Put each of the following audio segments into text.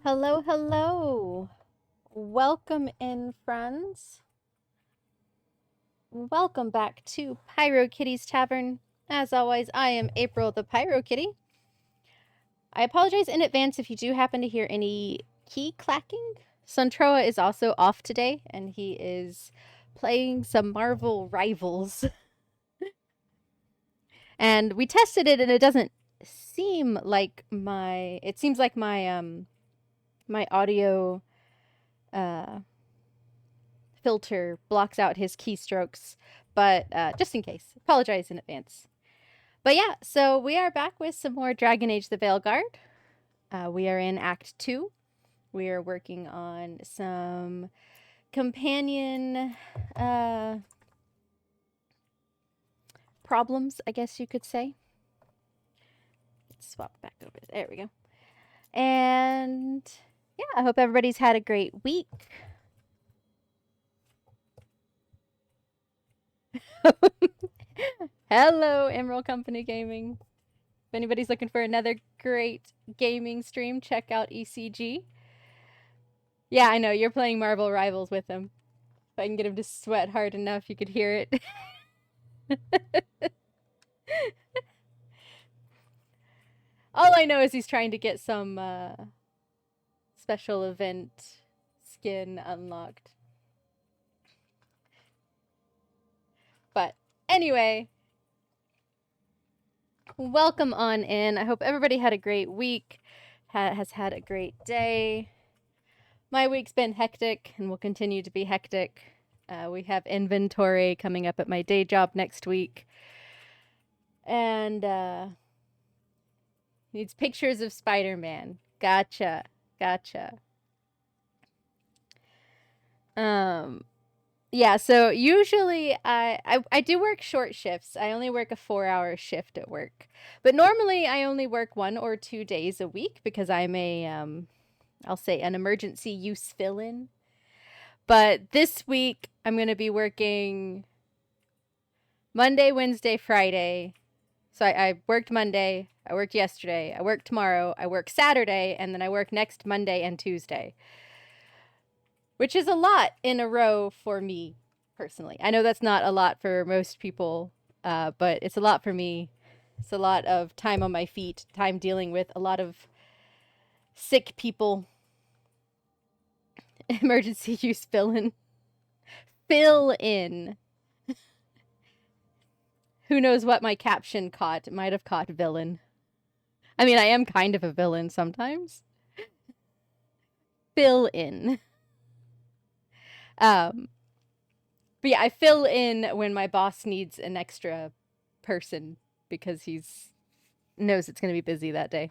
Hello, hello. Welcome in, friends. Welcome back to PyroKitty's Tavern. As always, I am April the PyroKitty. I apologize in advance if you do happen to hear any key clacking. Suntroa is also off today, and he is playing some Marvel Rivals. And we tested it, and it doesn't seem like my... It seems like my audio filter blocks out his keystrokes, but just in case, apologize in advance. But yeah, so we are back with some more Dragon Age the Veilguard. We are in Act 2. We are working on some companion problems, I guess you could say. Let's swap back over. There we go. And yeah, I hope everybody's had a great week. Hello, Emerald Company Gaming. If anybody's looking for another great gaming stream, check out ECG. Yeah, I know, you're playing Marvel Rivals with him. If I can get him to sweat hard enough, you could hear it. All I know is he's trying to get some special event skin unlocked. But anyway, welcome on in. I hope everybody had a great week, has had a great day. My week's been hectic and will continue to be hectic. We have inventory coming up at my day job next week. And needs pictures of Spider-Man. Gotcha. Yeah, so usually I do work short shifts. I only work a 4-hour shift at work. But normally I only work 1 or 2 days a week because I'm a I'll say an emergency use fill-in. But this week I'm going to be working Monday, Wednesday, Friday. So I worked Monday, I worked yesterday, I work tomorrow, I work Saturday, and then I work next Monday and Tuesday. Which is a lot in a row for me, personally. I know that's not a lot for most people, but it's a lot for me. It's a lot of time on my feet, time dealing with a lot of sick people. Emergency use fill-in. Fill in. Who knows what my caption caught? It might have caught villain. I mean, I am kind of a villain sometimes. Fill in. But yeah, I fill in when my boss needs an extra person because he's knows it's going to be busy that day.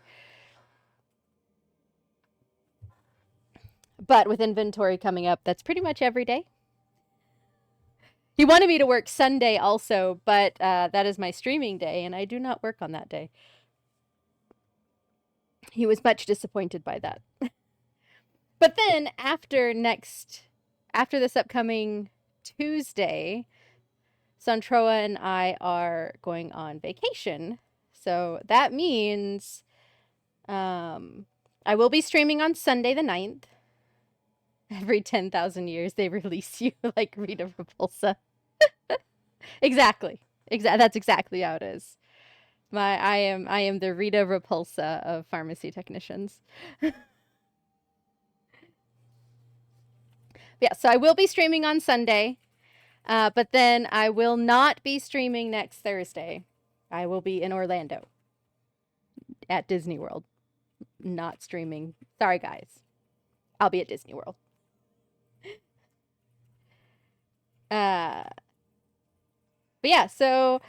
But with inventory coming up, that's pretty much every day. He wanted me to work Sunday also, but that is my streaming day, and I do not work on that day. He was much disappointed by that. But then after this upcoming Tuesday, Suntroa and I are going on vacation. So that means I will be streaming on Sunday the 9th. Every 10,000 years they release you like Rita Repulsa. Exactly. That's exactly how it is. I am the Rita Repulsa of pharmacy technicians. Yeah, so I will be streaming on Sunday, but then I will not be streaming next Thursday. I will be in Orlando at Disney World. Not streaming. Sorry, guys. I'll be at Disney World. But yeah, so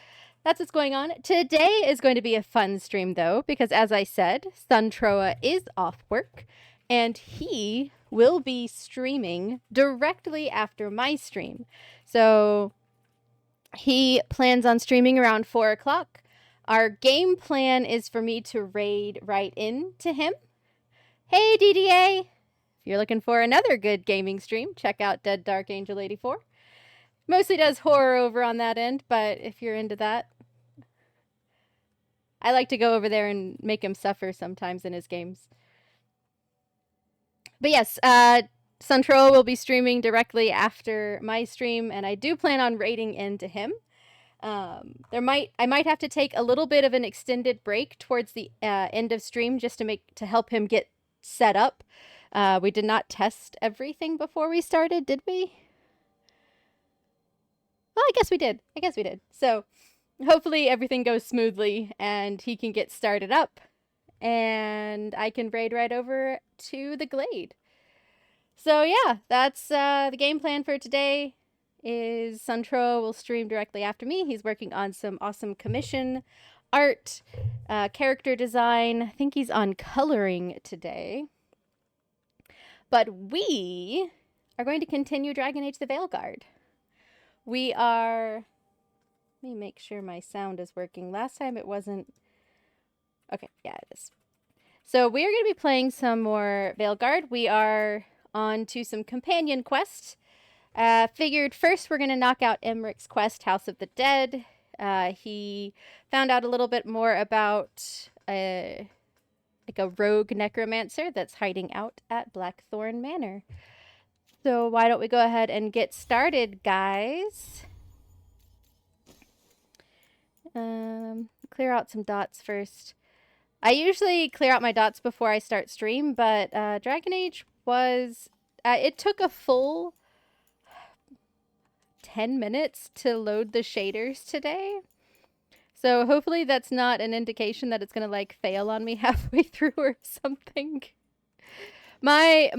that's what's going on. Today is going to be a fun stream, though, because as I said, Suntroa is off work, and he will be streaming directly after my stream. So he plans on streaming around 4 o'clock. Our game plan is for me to raid right into him. Hey, DDA! If you're looking for another good gaming stream, check out Dead Dark Angel 84. Mostly does horror over on that end, but if you're into that, I like to go over there and make him suffer sometimes in his games. But yes, Suntroa will be streaming directly after my stream, and I do plan on raiding into him. I might have to take a little bit of an extended break towards the end of stream just to help him get set up. We did not test everything before we started, did we? Well, I guess we did. So hopefully everything goes smoothly and he can get started up and I can raid right over to the Glade. So yeah, that's the game plan for today. Is Suntroa will stream directly after me. He's working on some awesome commission art, character design. I think he's on coloring today. But we are going to continue Dragon Age the Veilguard. We are... Let me make sure my sound is working. Last time it wasn't... Okay, yeah, it is. So we are going to be playing some more Veilguard. We are on to some companion quests. Figured first we're going to knock out Emmerich's quest, House of the Dead. He found out a little bit more about like a rogue necromancer that's hiding out at Blackthorn Manor. So why don't we go ahead and get started, guys? Clear out some dots first. I usually clear out my dots before I start stream, but Dragon Age was... it took a full 10 minutes to load the shaders today. So hopefully that's not an indication that it's going to like fail on me halfway through or something. I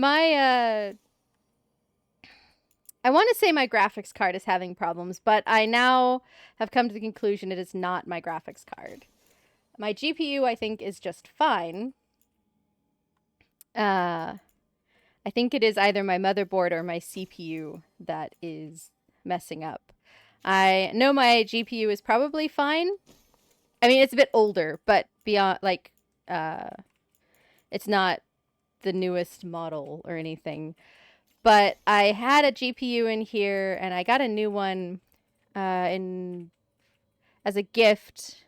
want to say my graphics card is having problems, but I now have come to the conclusion it is not my graphics card. My GPU, I think, is just fine. I think it is either my motherboard or my CPU that is messing up. I know my GPU is probably fine. I mean, it's a bit older, but beyond, like, it's not the newest model or anything. But I had a GPU in here, and I got a new one as a gift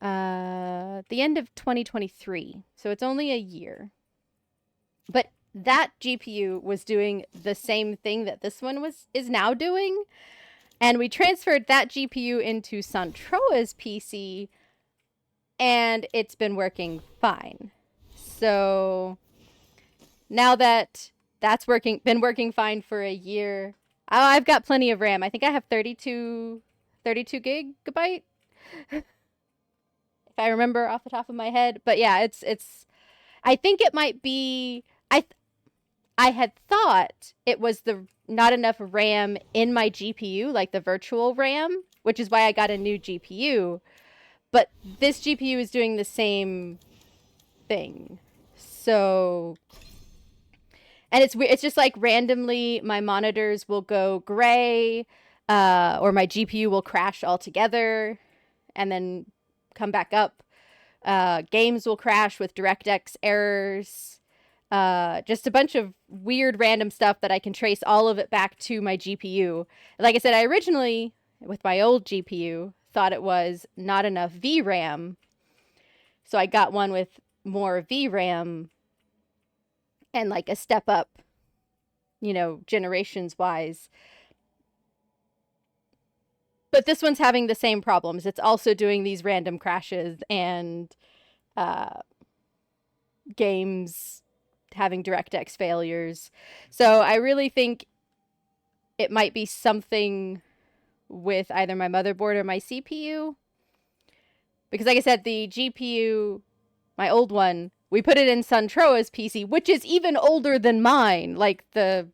the end of 2023. So it's only a year. But that GPU was doing the same thing that this one is now doing. And we transferred that GPU into Suntroa's PC, and it's been working fine. So now that that's been working fine for a year, I've got plenty of RAM. I think I have 32 gigabyte, if I remember off the top of my head. But yeah, it's. I think it might be. I had thought it was not enough RAM in my GPU, like the virtual RAM, which is why I got a new GPU. But this GPU is doing the same thing. So, and it's just like randomly my monitors will go gray, or my GPU will crash altogether and then come back up. Games will crash with DirectX errors. Just a bunch of weird random stuff that I can trace all of it back to my GPU. Like I said, I originally, with my old GPU, thought it was not enough VRAM. So I got one with more VRAM and like a step up, generations wise. But this one's having the same problems. It's also doing these random crashes and games having DirectX failures. So I really think it might be something with either my motherboard or my CPU. Because like I said, the GPU, my old one, we put it in Suntroa's PC, which is even older than mine. Like the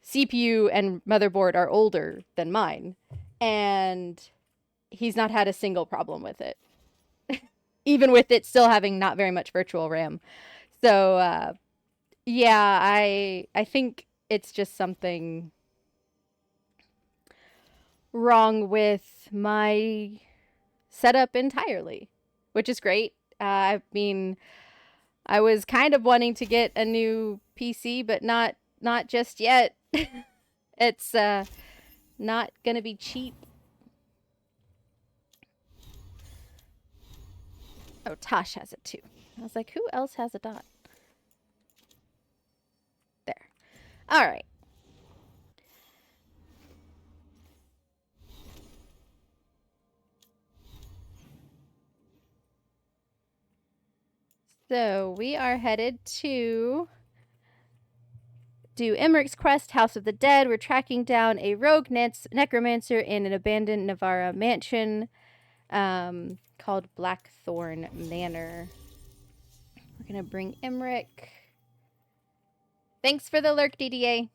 CPU and motherboard are older than mine. And he's not had a single problem with it. Even with it still having not very much virtual RAM. So, yeah, I think it's just something wrong with my setup entirely, which is great. I mean, I was kind of wanting to get a new PC, but not just yet. It's not gonna be cheap. Oh, Tosh has it too. I was like, who else has a dot? All right. So we are headed to do Emmerich's quest, House of the Dead. We're tracking down a rogue necromancer in an abandoned Navarra mansion called Blackthorn Manor. We're going to bring Emmerich. Thanks for the lurk, DDA.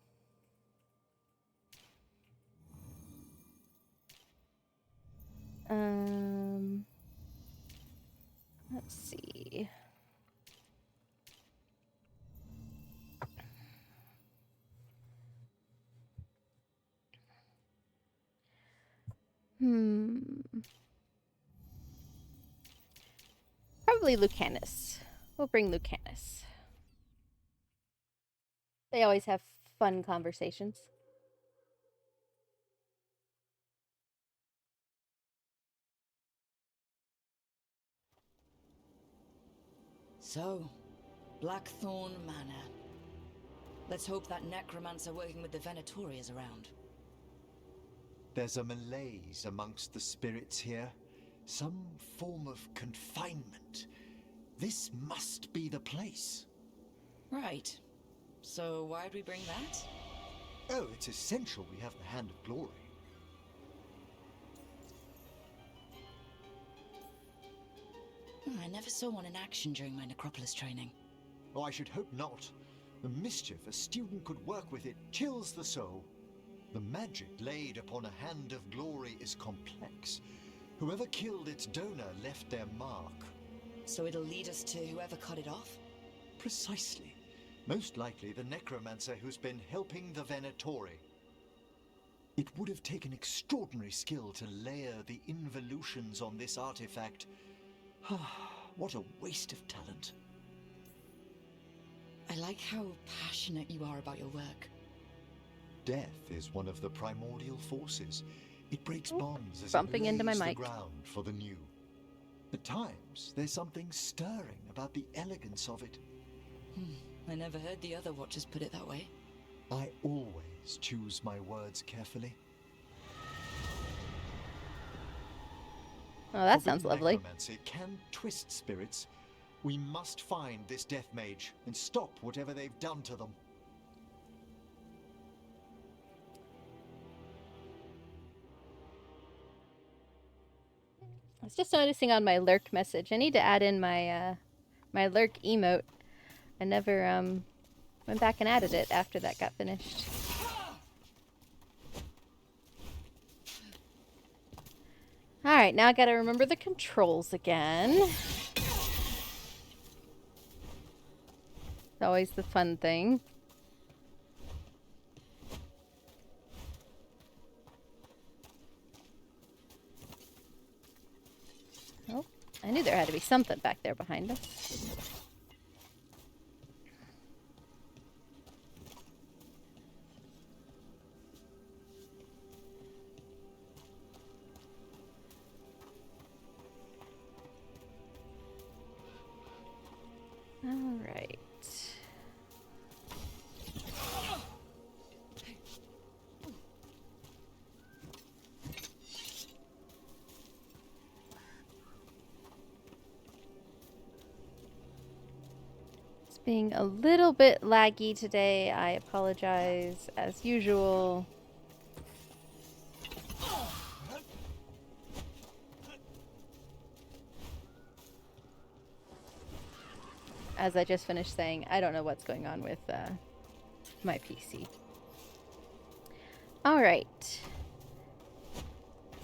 Let's see. Probably Lucanus. We'll bring Lucanus. They always have fun conversations. So, Blackthorn Manor. Let's hope that necromancer working with the Venatori is around. There's a malaise amongst the spirits here. Some form of confinement. This must be the place. Right. So why'd we bring that? Oh, it's essential we have the Hand of Glory. I never saw one in action during my Necropolis training. Oh, I should hope not. The mischief a student could work with it chills the soul. The magic laid upon a Hand of Glory is complex. Whoever killed its donor left their mark. So it'll lead us to whoever cut it off? Precisely. Most likely the necromancer who's been helping the Venatori. It would have taken extraordinary skill to layer the involutions on this artifact. What a waste of talent. I like how passionate you are about your work. Death is one of the primordial forces. It breaks bonds as bumping it into my lays the mic. ground for the new. At times, there's something stirring about the elegance of it. I never heard the other Watchers put it that way. I always choose my words carefully. Oh, that sounds lovely. Necromancy can twist spirits. We must find this death mage and stop whatever they've done to them. I was just noticing on my lurk message. I need to add in my my lurk emote. I never went back and added it after that got finished. All right, now I got to remember the controls again. It's always the fun thing. Oh, I knew there had to be something back there behind us. All right. It's being a little bit laggy today. I apologize as usual. As I just finished saying, I don't know what's going on with my PC. All right.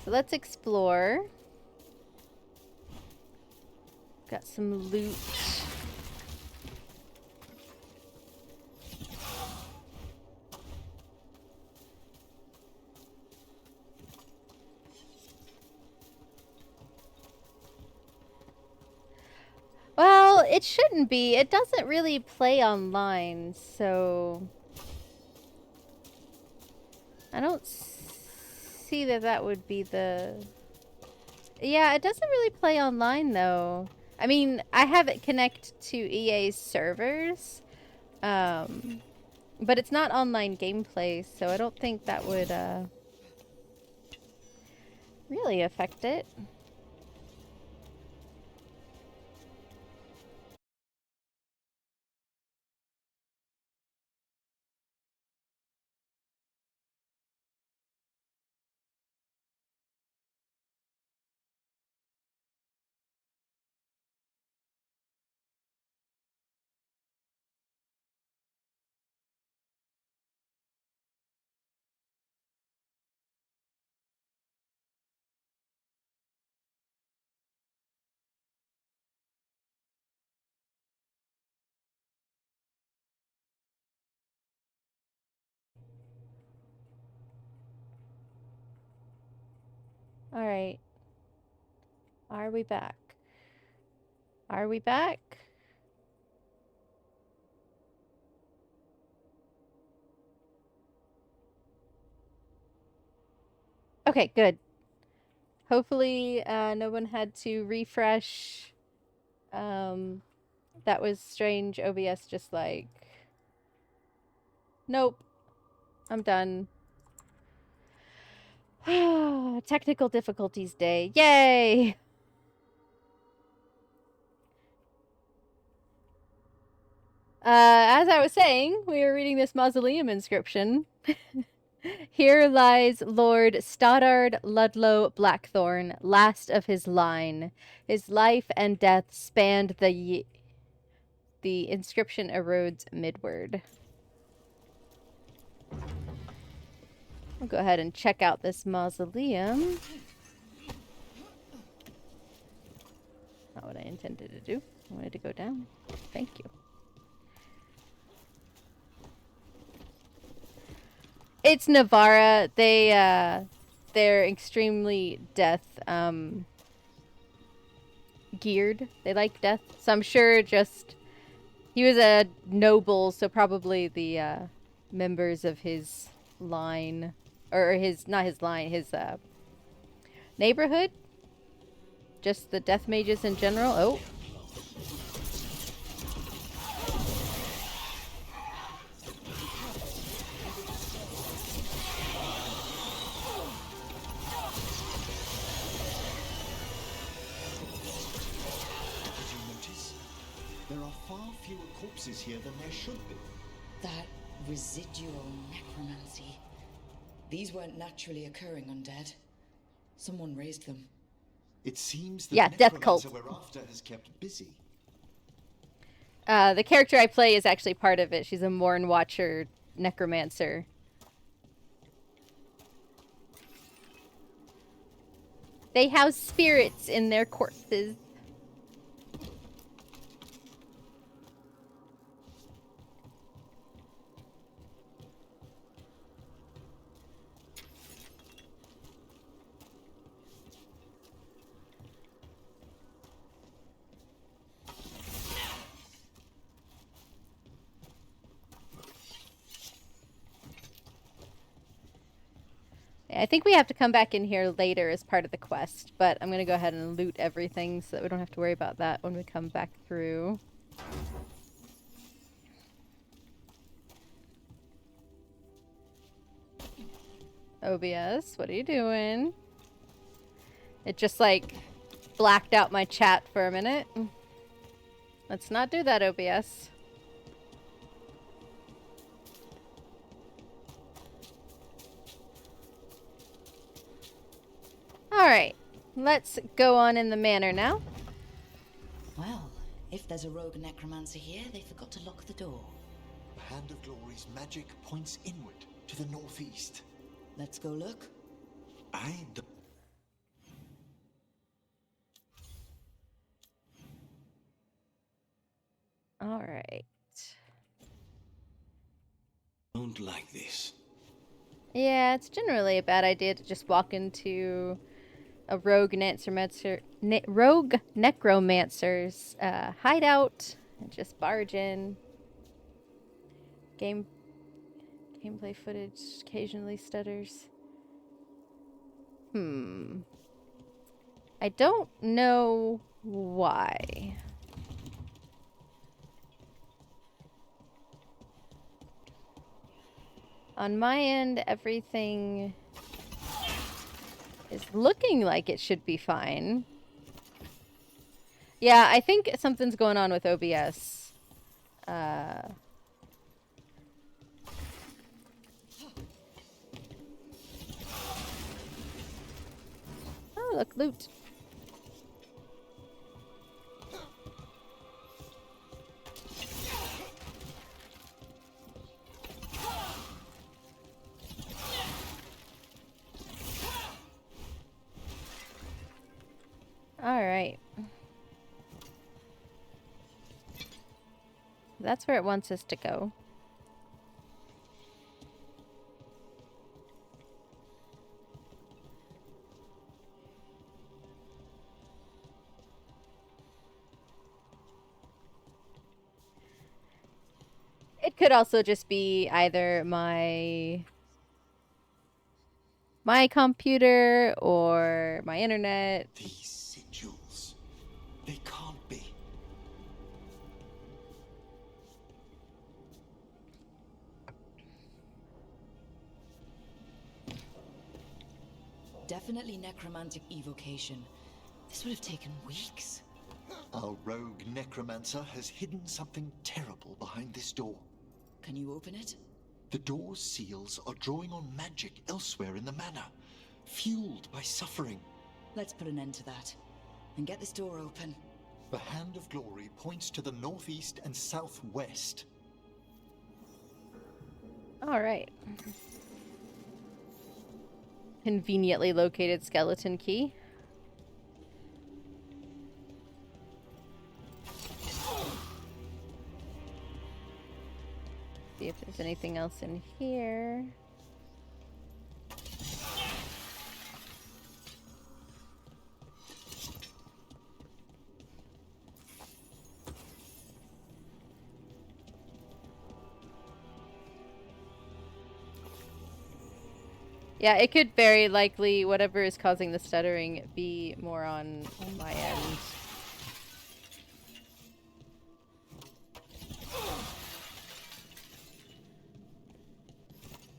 So let's explore. Got some loot. Well, it shouldn't be. It doesn't really play online, so I don't see that that would be the... Yeah, it doesn't really play online, though. I mean, I have it connect to EA's servers, But it's not online gameplay, so I don't think that would really affect it. All right. Are we back? Are we back? Okay, good. Hopefully, no one had to refresh. That was strange. OBS just like, nope, I'm done. Technical difficulties day. Yay! As I was saying, we were reading this mausoleum inscription. Here lies Lord Stoddard Ludlow Blackthorn, last of his line. His life and death spanned the inscription erodes midward. I'll go ahead and check out this mausoleum. Not what I intended to do. I wanted to go down. Thank you. It's Navarra. They're extremely death geared. They like death. So I'm sure just he was a noble, so probably the members of his line, or his, not his line, his neighborhood. Just the death mages in general. Oh. Corpses here than there should be. That residual necromancy. These weren't naturally occurring undead. Someone raised them. It seems that yeah, the death cult. we're after has kept busy. The character I play is actually part of it. She's a Morn Watcher necromancer. They house spirits in their corpses. I think we have to come back in here later as part of the quest, but I'm going to go ahead and loot everything so that we don't have to worry about that when we come back through. OBS, what are you doing? It just, like, blacked out my chat for a minute. Let's not do that, OBS. Alright, let's go on in the manor now. Well, if there's a rogue necromancer here, they forgot to lock the door. The Hand of Glory's magic points inward, to the northeast. Let's go look. Alright. Don't like this. Yeah, it's generally a bad idea to just walk into a rogue necromancer's hideout and just barge in. Gameplay footage occasionally stutters. I don't know why. On my end, everything is looking like it should be fine. Yeah, I think something's going on with OBS. Oh, look, loot. All right. That's where it wants us to go. It could also just be either my computer or my internet. These sigils. They can't be. Definitely necromantic evocation. This would have taken weeks. Our rogue necromancer has hidden something terrible behind this door. Can you open it? The door's seals are drawing on magic elsewhere in the manor, fueled by suffering. Let's put an end to that. And get this door open. The Hand of Glory points to the northeast and southwest. All right. Conveniently located skeleton key. See if there's anything else in here. Yeah, it could very likely, whatever is causing the stuttering, be more on my end.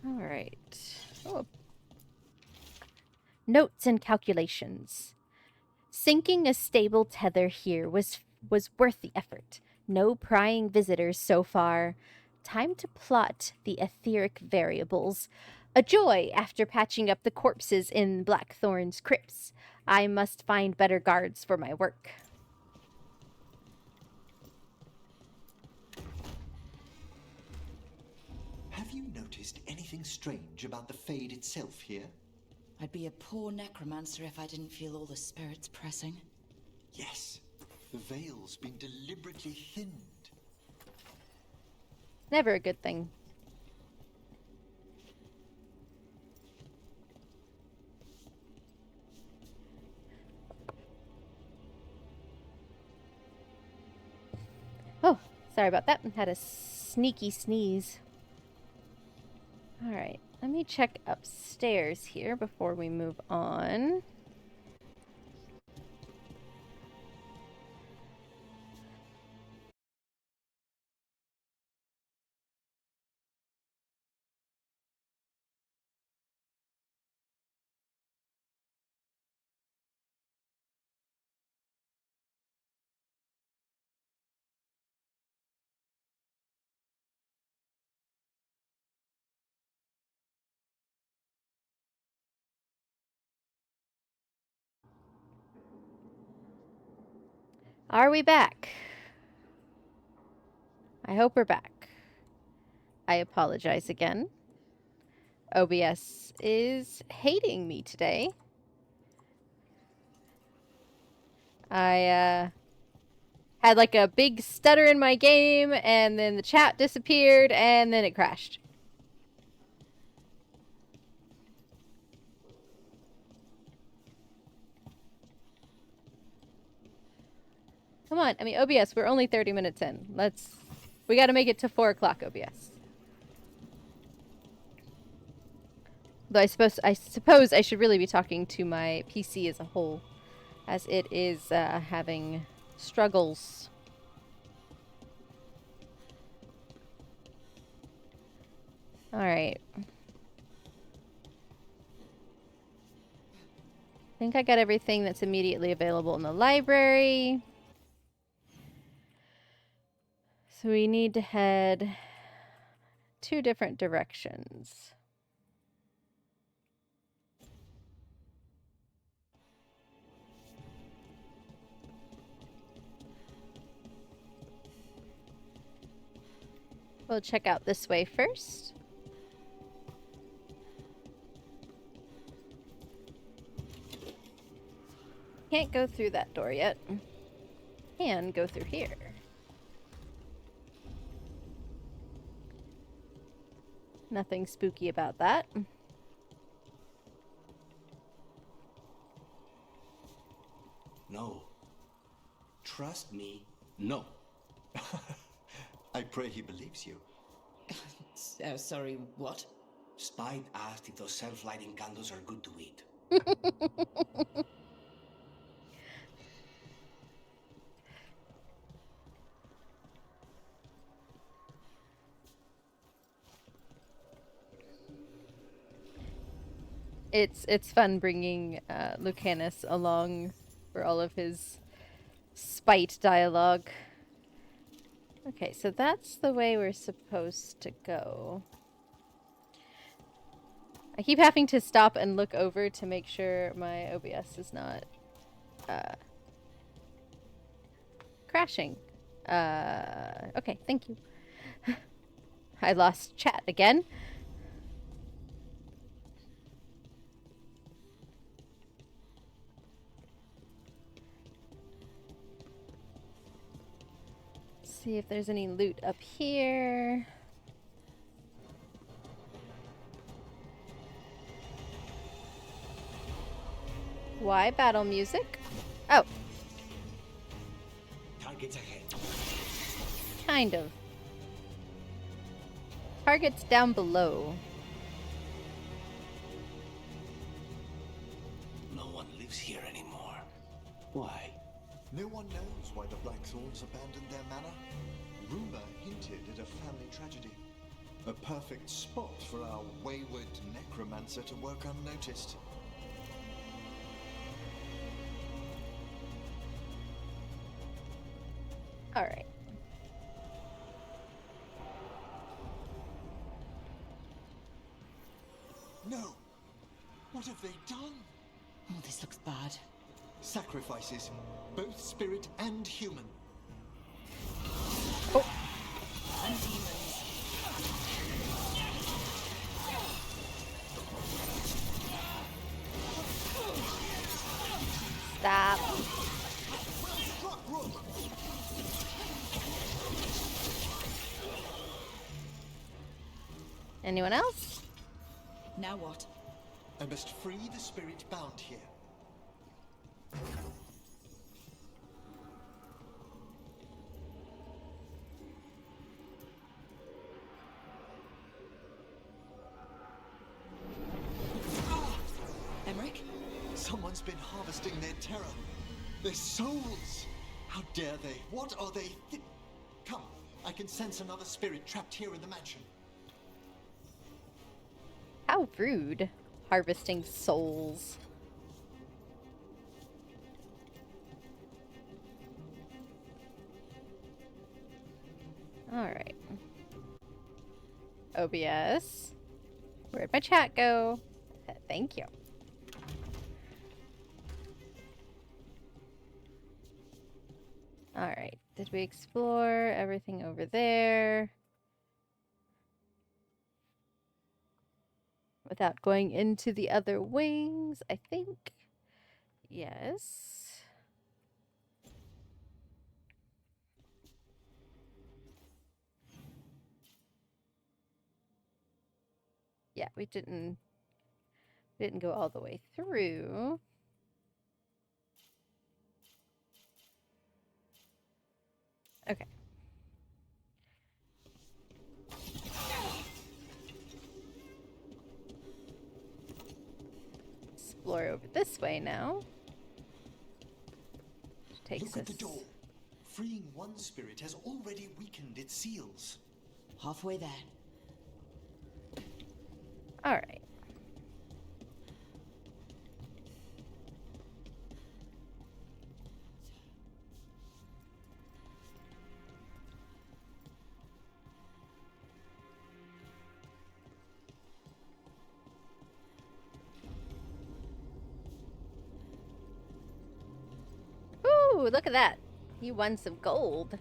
Alright. Oh. Notes and calculations. Sinking a stable tether here was worth the effort. No prying visitors so far. Time to plot the etheric variables. A joy after patching up the corpses in Blackthorn's crypts. I must find better guards for my work. Have you noticed anything strange about the Fade itself here? I'd be a poor necromancer if I didn't feel all the spirits pressing. Yes. The veil's been deliberately thinned. Never a good thing. Oh, sorry about that. Had a sneaky sneeze. Alright, let me check upstairs here before we move on. Are we back? I hope we're back. I apologize again. OBS is hating me today. I had like a big stutter in my game, and then the chat disappeared, and then it crashed. Come on, I mean, OBS, we're only 30 minutes in. We gotta make it to 4 o'clock, OBS. Though I suppose I should really be talking to my PC as a whole, as it is having struggles. Alright. think I got everything that's immediately available in the library. So we need to head 2 different directions. We'll check out this way first. Can't go through that door yet. Can go through here. Nothing spooky about that. No. Trust me, no. I pray he believes you. Sorry, what? Spite asked if those self-lighting candles are good to eat. It's fun bringing Lucanus along for all of his spite dialogue. Okay, so that's the way we're supposed to go. I keep having to stop and look over to make sure my OBS is not crashing. Okay, thank you. I lost chat again. See if there's any loot up here. Why battle music? Oh, Targets ahead. kind of. Targets down below. No one lives here anymore. Why? No one knows why the Blackthorns abandoned their manor. Rumor hinted at a family tragedy. A perfect spot for our wayward necromancer to work unnoticed. All right. No! What have they done? Oh, this looks bad. Sacrifices, both spirit and human. Oh, And demons. stop. Struck, Rook! Anyone else? Now what? I must free the spirit bound here. Emmerich? Someone's been harvesting their terror. Their souls! How dare they? What are they? Come, I can sense another spirit trapped here in the mansion. How rude. Harvesting souls. Alright. OBS. Where'd my chat go? Thank you. Alright. Did we explore everything over there? Without going into the other wings, I think. Yes. Yeah, we didn't go all the way through. Okay. Explore over this way now. Takes Look at the us. door. Freeing one spirit has already weakened its seals. Halfway there. All right. look at that. You won some gold.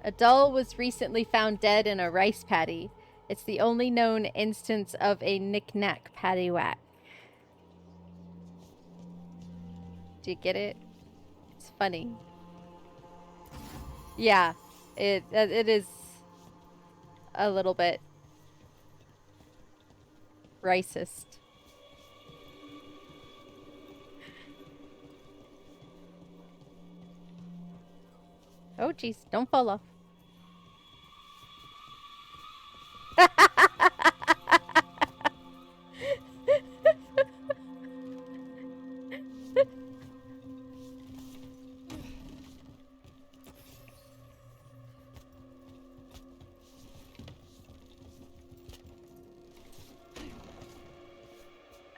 A doll was recently found dead in a rice paddy. It's the only known instance of a knick-knack paddywhack. Do you get it? It's funny. Yeah, it is a little bit racist. Oh, jeez, don't fall off.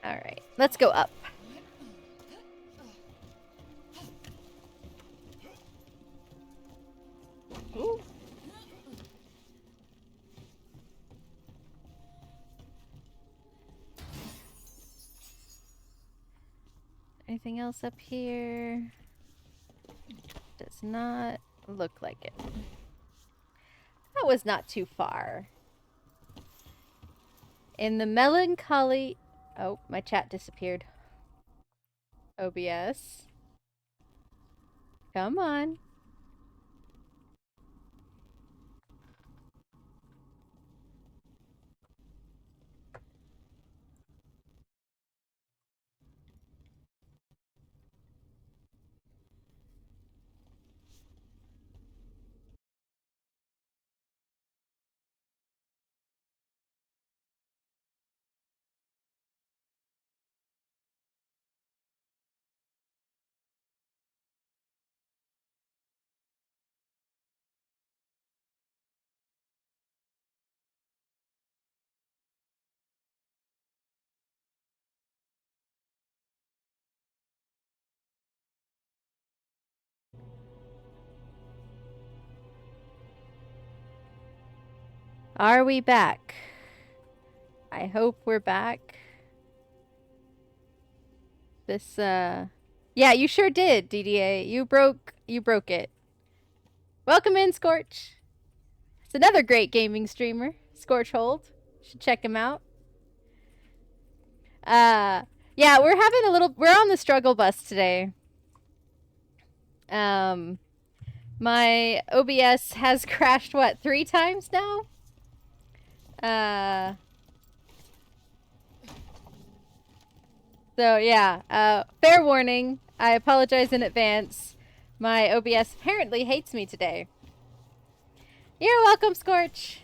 All right, let's go up. Ooh. Anything else up here? Does not look like it. That was not too far. In the melancholy... Oh, my chat disappeared. OBS. Come on. Are we back? I hope we're back. This, yeah, you sure did, DDA. You broke it. Welcome in, Scorch. It's another great gaming streamer, Scorchhold. Should check him out. Yeah, we're on the struggle bus today. My OBS has crashed, what, 3 times now? So yeah, fair warning. I apologize in advance. My OBS apparently hates me today. You're welcome, Scorch.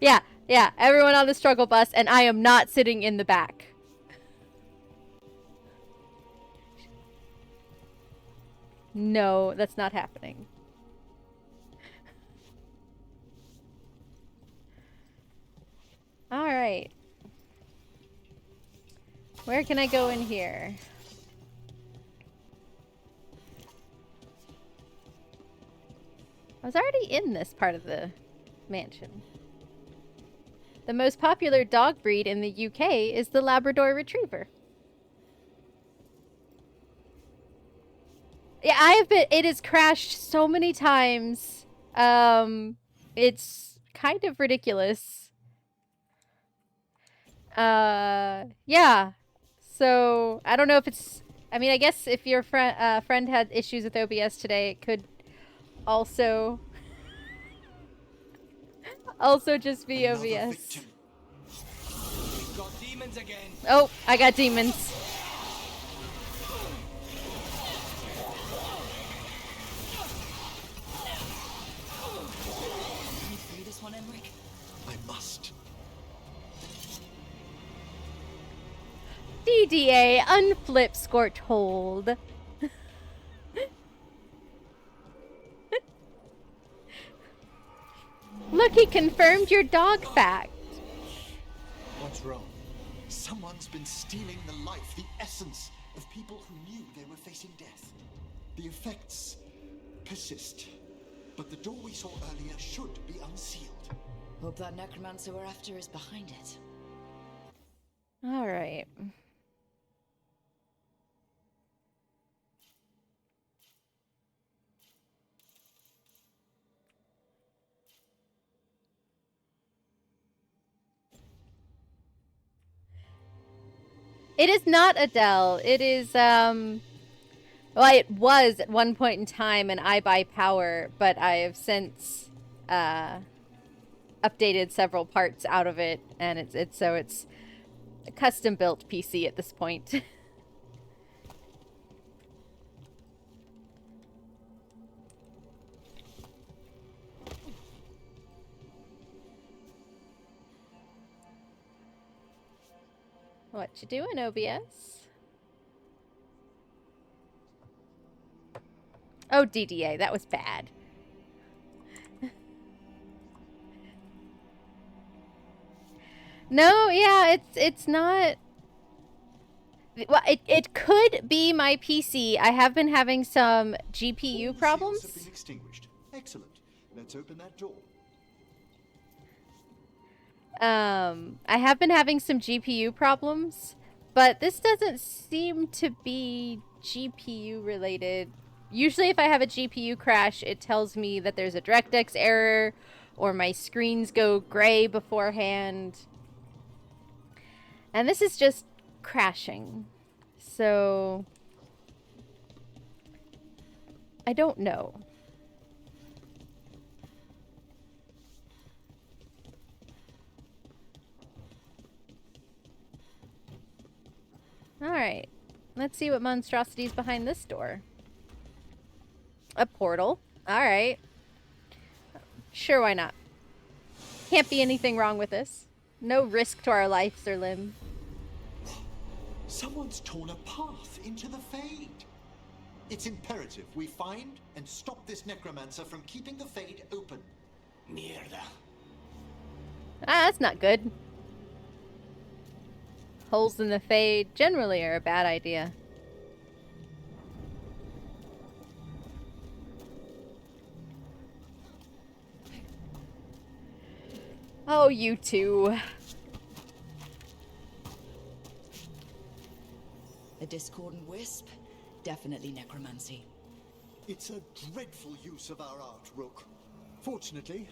Yeah, everyone on the struggle bus, and I am not sitting in the back. No, that's not happening. All right. Where can I go in here? I was already in this part of the mansion. The most popular dog breed in the UK is the Labrador Retriever. Yeah, it has crashed so many times. It's kind of ridiculous. Yeah. So, I don't know if it's... I mean, I guess if your friend had issues with OBS today, it could also... also just be OBS. Got demons again. Oh, I got demons. Can you free this one, Emmerich? I must. DDA, unflip Scorch hold. Look, he confirmed your dog fact. What's wrong? Someone's been stealing the life, the essence of people who knew they were facing death. The effects persist, but the door we saw earlier should be unsealed. Hope that necromancer we're after is behind it. All right. It is not Adele. It is, well, it was at one point in time an iBuyPower, but I have since, updated several parts out of it, and it's a custom-built PC at this point. What you doing, OBS? Oh, DDA, that was bad. No, yeah, it's not. Well, it could be my PC. I have been having some GPU All the problems. seals have been extinguished. Excellent. Let's open that door. I have been having some GPU problems, but this doesn't seem to be GPU related. Usually if I have a GPU crash, it tells me that there's a DirectX error or my screens go gray beforehand. And this is just crashing. So I don't know. Alright. Let's see what monstrosity's behind this door. A portal. Alright. Sure, why not? Can't be anything wrong with this. No risk to our lives or limb. Someone's torn a path into the Fade. It's imperative we find and stop this necromancer from keeping the Fade open. Mierda. Ah, that's not good. Holes in the Fade generally are a bad idea. Oh, you two. A discordant wisp? Definitely necromancy. It's a dreadful use of our art, Rook. Fortunately,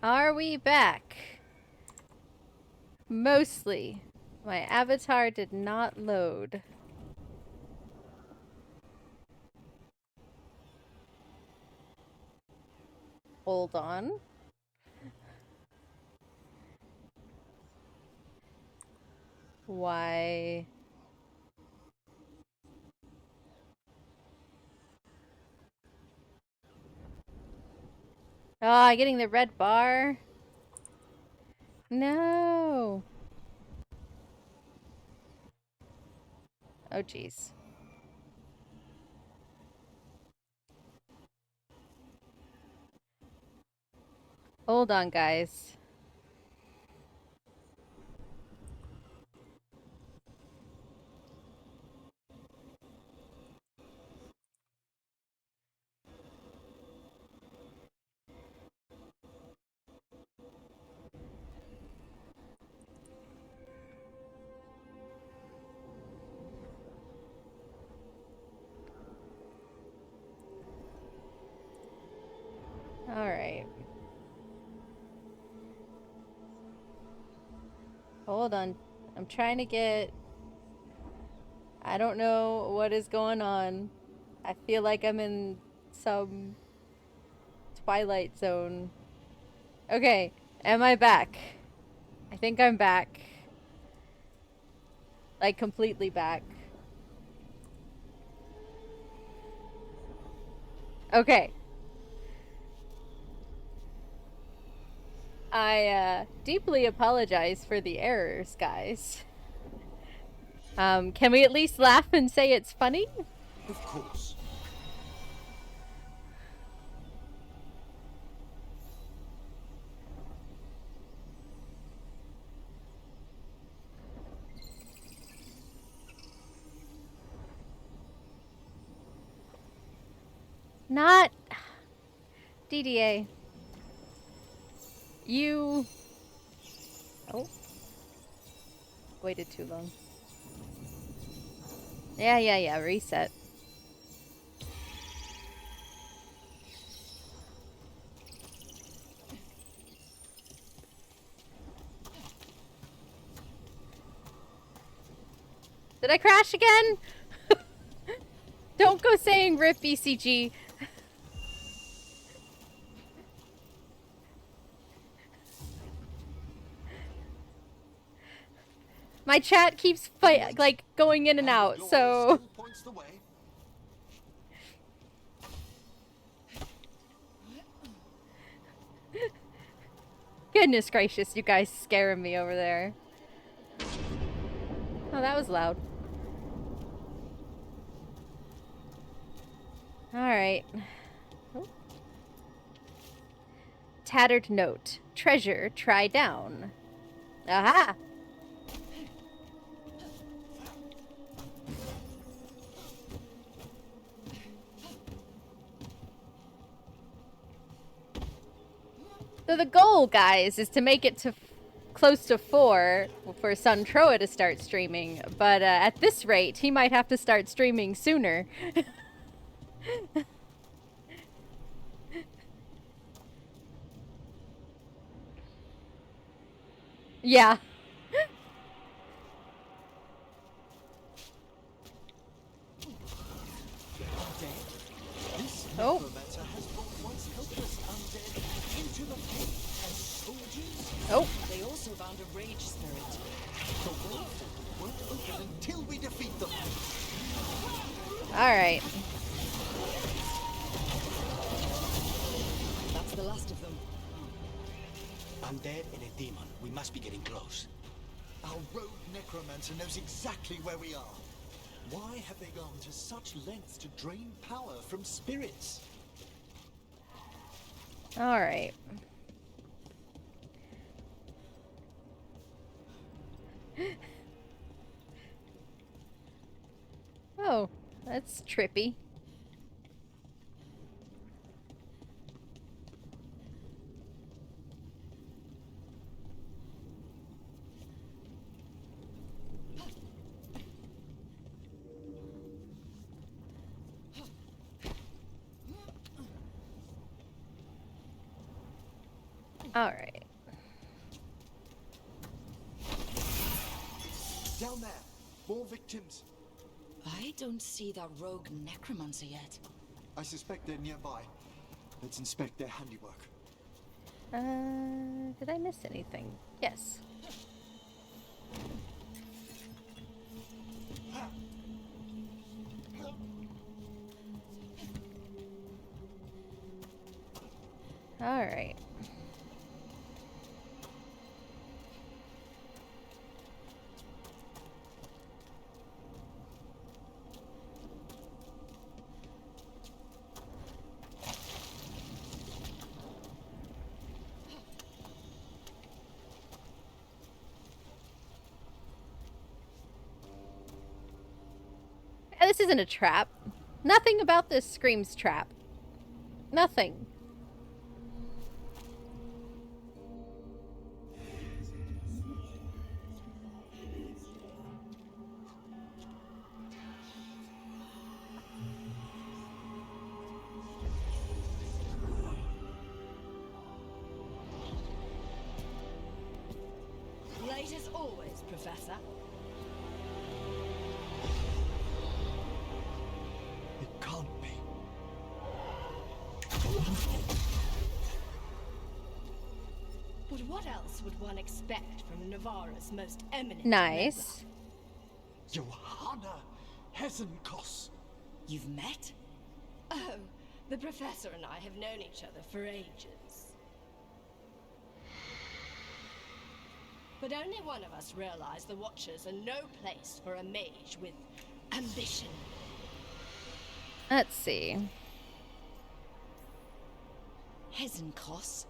Are we back? Mostly. My avatar did not load. Hold on. Why? Ah, getting the red bar. No. Oh, jeez. Hold on, guys. All right. Hold on. I'm trying to get... I don't know what is going on. I feel like I'm in some Twilight Zone. Okay, am I back? I think I'm back. Like, completely back. Okay. I deeply apologize for the errors, guys. Can we at least laugh and say it's funny? Of course. Not DDA. You... Oh. Waited too long. Yeah, reset. Did I crash again? Don't go saying RIP ECG. My chat keeps like going in and out, so Still points the way. goodness gracious, you guys scaring me over there. Oh, that was loud. Alright. Oh. Tattered note. Treasure, try down. Aha! So the goal, guys, is to make it to close to 4 for Sun Troa to start streaming. But at this rate, he might have to start streaming sooner. Yeah. This Oh. necromancer has brought once helpless undead into the faith as soldiers. Oh. They also found a rage spirit. The way won't open until we defeat them. Alright. That's the last of them. Undead and a demon. We must be getting close. Our rogue necromancer knows exactly where we are. Why have they gone to such lengths to drain power from spirits? Alright. Oh, that's trippy. Alright. Down there, more victims. I don't see that rogue necromancer yet. I suspect they're nearby. Let's inspect their handiwork. Did I miss anything? Yes. Alright. This isn't a trap. Nothing about this screams trap. Nothing. Late as always, Professor. It can't be. But what else would one expect from Navarra's most eminent Nice. Johanna Hesenkos. You've met? member? Oh, The Professor and I have known each other for ages. But only one of us realized the Watchers are no place for a mage with ambition. Let's see. Hezenkos?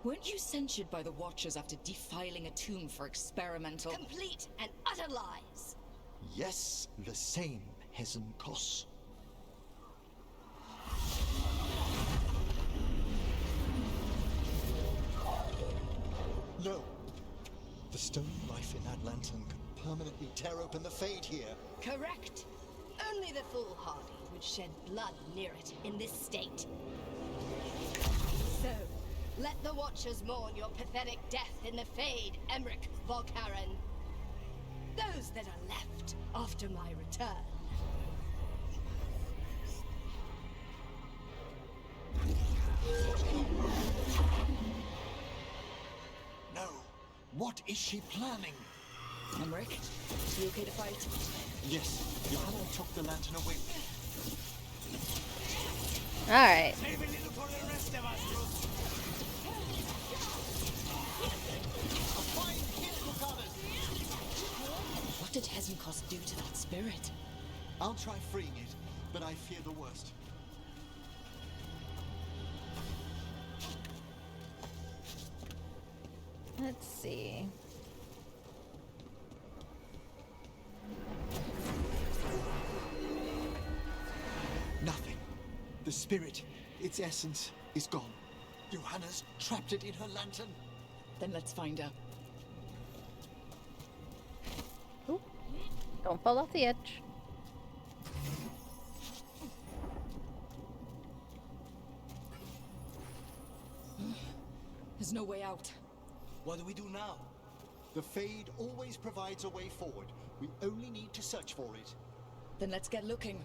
Weren't you censured by the Watchers after defiling a tomb for experimental... Complete and utter lies! Yes, the same, Hezenkos. No. The stone life in that lantern could permanently tear open the Fade here. Correct. Only the foolhardy would shed blood near it in this state. So, let the Watchers mourn your pathetic death in the Fade, Emmerich Volkaren. Those that are left after my return. No. What is she planning? Emmerich, you okay to fight? Yes, Johanna took the lantern away. Alright. Save a little for the rest of us, Bruce. A fine hit, Lucanus! What did Hezenkos do to that spirit? I'll try freeing it, but I fear the worst. Let's see. Nothing. The spirit, its essence, is gone. Johanna's trapped it in her lantern. Then let's find out. Ooh. Don't fall off the edge. There's no way out. What do we do now? The Fade always provides a way forward. We only need to search for it. Then let's get looking.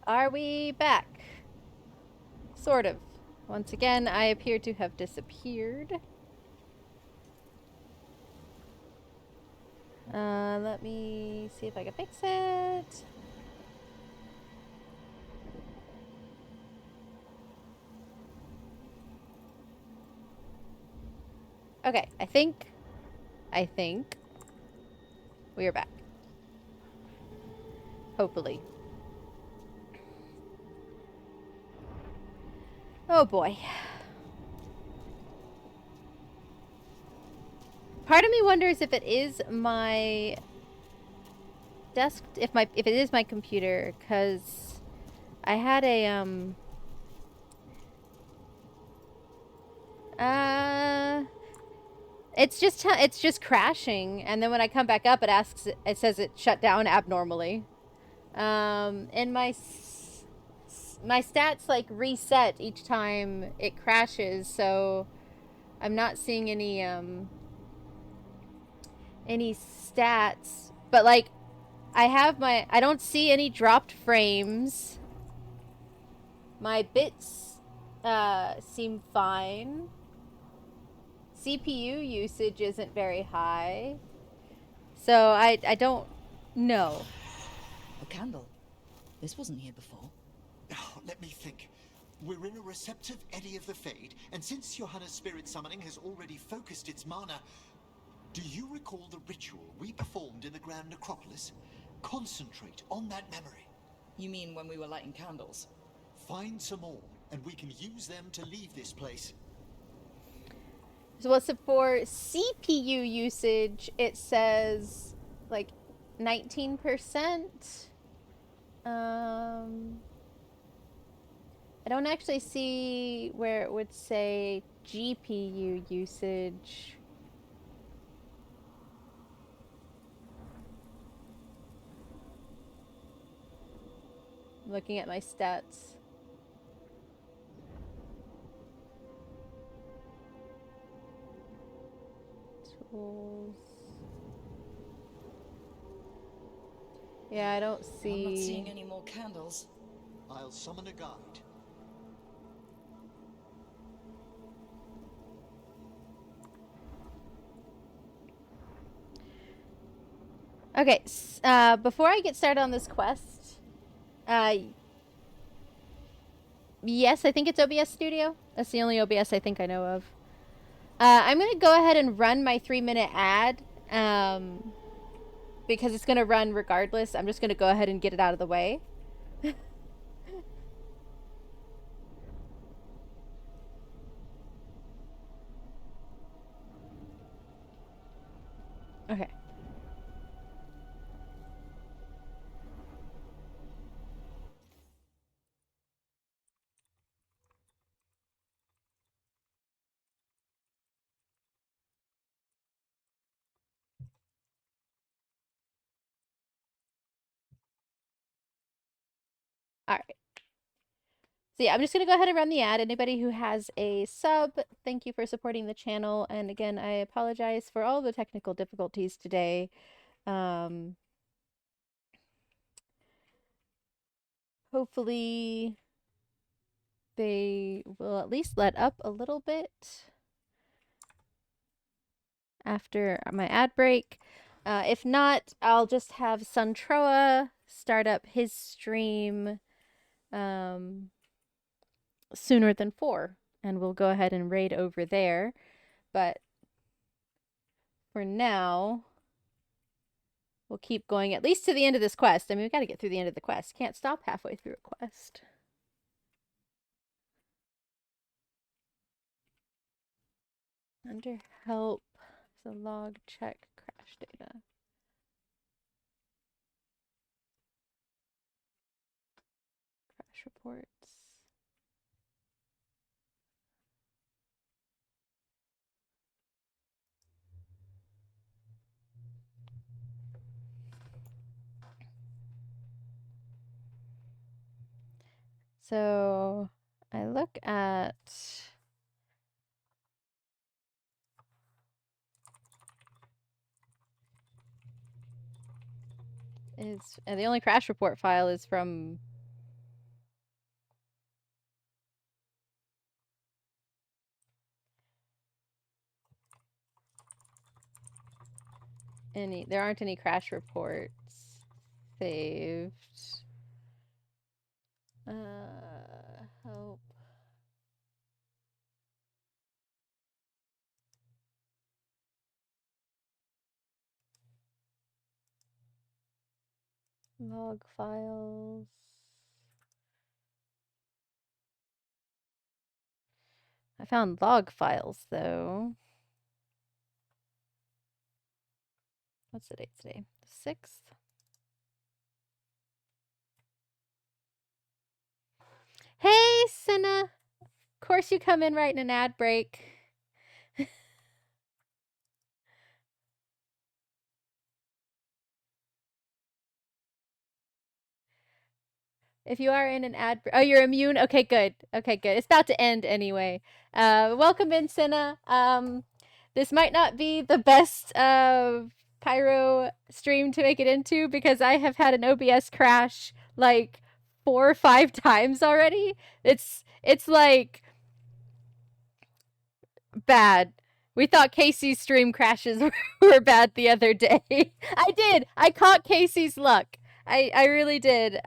Are we back? Sort of. Once again, I appear to have disappeared. Let me see if I can fix it. Okay, I think we are back. Hopefully. Oh boy. Part of me wonders if it is my if it is my computer, cuz I had a it's just crashing, and then when I come back up it says it shut down abnormally. And my stats like reset each time it crashes, so I'm not seeing any stats, but like I don't see any dropped frames. My bits seem fine. CPU usage isn't very high. So I don't know. A candle. This wasn't here before. Oh, let me think. We're in a receptive eddy of the Fade, and since Johanna's spirit summoning has already focused its mana, do you recall the ritual we performed in the Grand Necropolis? Concentrate on that memory. You mean when we were lighting candles? Find some more, and we can use them to leave this place. So what's it for CPU usage? It says like 19%. I don't actually see where it would say GPU usage. looking at my stats. Tools. Yeah, I don't see... I'm not seeing any more candles. I'll summon a guide. Okay, before I get started on this quest, yes, I think it's OBS Studio. That's the only OBS I think I know of. I'm going to go ahead and run my 3-minute ad, because it's going to run regardless. I'm just going to go ahead and get it out of the way. Okay. All right. So yeah, I'm just going to go ahead and run the ad. Anybody who has a sub, thank you for supporting the channel. And again, I apologize for all the technical difficulties today. Hopefully they will at least let up a little bit after my ad break. If not, I'll just have Suntroa start up his stream sooner than 4, and we'll go ahead and raid over there. But for now, we'll keep going at least to the end of this quest. I mean, we got to get through the end of the quest. Can't stop halfway through a quest. Under help, so log check crash data. Crash reports. So I look at and the only crash report file is from there aren't any crash reports saved. Help. Log files. I found log files though. What's the date today? The 6th? Hey, Senna! Of course you come in right in an ad break. If you are in an ad... Oh, you're immune? Okay, good. Okay, good. It's about to end anyway. Welcome in, Senna. This might not be the best Pyro stream to make it into because I have had an OBS crash like 4 or 5 times already. It's like bad. We thought Casey's stream crashes were bad the other day. I did. I caught Casey's luck. I really did.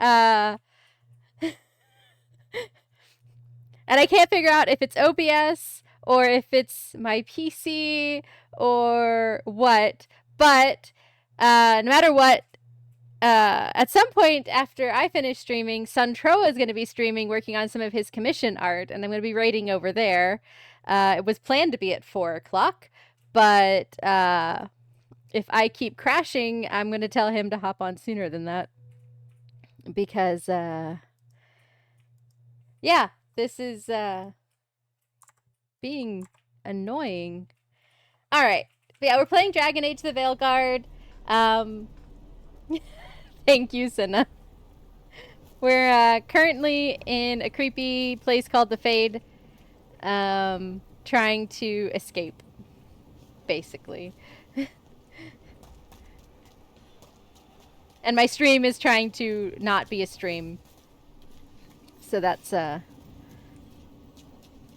And I can't figure out if it's OBS or if it's my PC or what. But no matter what, at some point after I finish streaming, Suntroa is going to be streaming, working on some of his commission art, and I'm going to be raiding over there. It was planned to be at 4 o'clock, but if I keep crashing, I'm going to tell him to hop on sooner than that. Because, yeah, this is being annoying. All right. But yeah, we're playing Dragon Age the Veilguard. Thank you, Senna. We're currently in a creepy place called the Fade, trying to escape, basically. And my stream is trying to not be a stream. So that's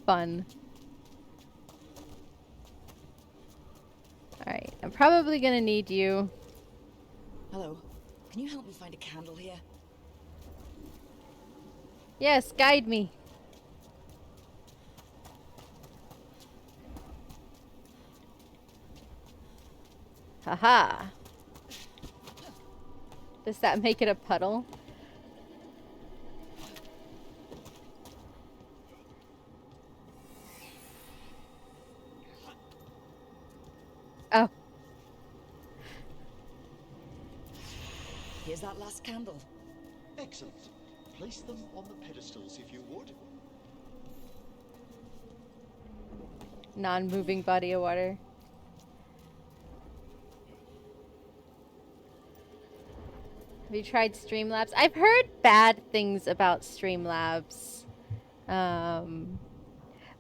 fun. Alright, I'm probably gonna need you. Hello. Can you help me find a candle here? Yes, guide me. Haha. Does that make it a puddle? Oh. Here's that last candle. Excellent. Place them on the pedestals if you would. Non-moving body of water. Have you tried Streamlabs? I've heard bad things about Streamlabs. But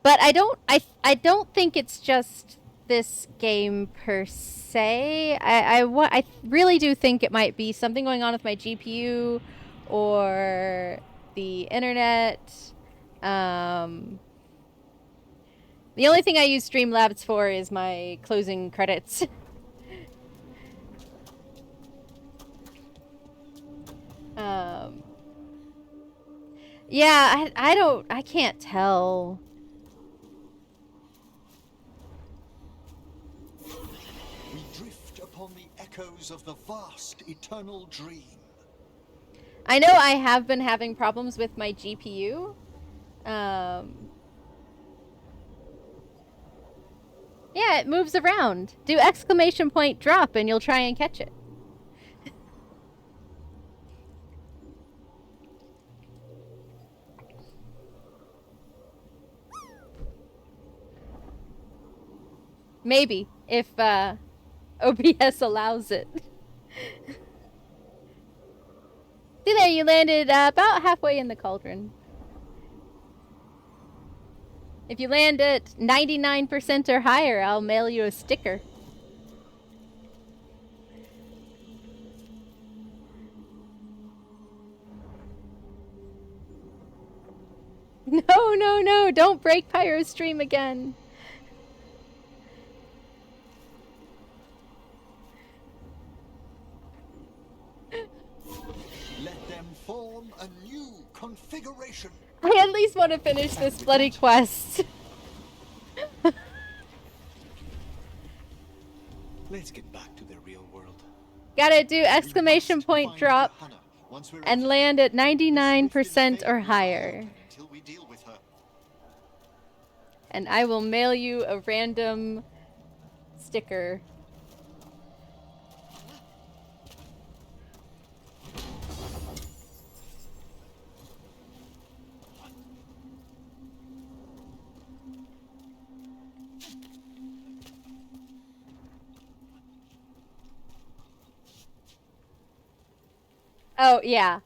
I don't think it's just this game per se. I really do think it might be something going on with my GPU or the internet. The only thing I use Streamlabs for is my closing credits. Yeah, I can't tell. We drift upon the echoes of the vast eternal dream. I know I have been having problems with my GPU. Yeah, it moves around. Do exclamation point drop and you'll try and catch it. Maybe, if OBS allows it. See there, you landed about halfway in the cauldron. If you land at 99% or higher, I'll mail you a sticker. No, no, no, don't break Pyro's stream again. Let them form a new configuration. I at least want to finish this bloody quest. Let's get back to the real world. Gotta do exclamation point drop and land at 99% or higher. Until we deal with her. And I will mail you a random sticker. Oh, yeah.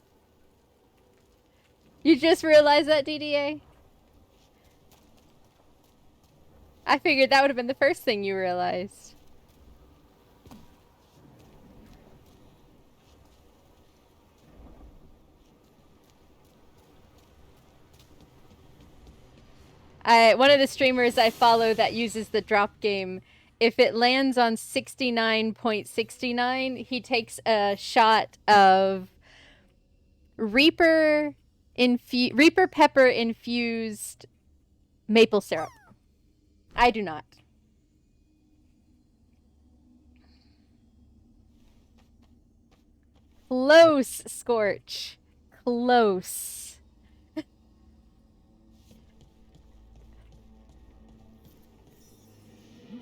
You just realized that, DDA? I figured that would have been the first thing you realized. One of the streamers I follow that uses the drop game, if it lands on 69.69, he takes a shot of Reaper pepper infused maple syrup. I do not. Close, Scorch. Close.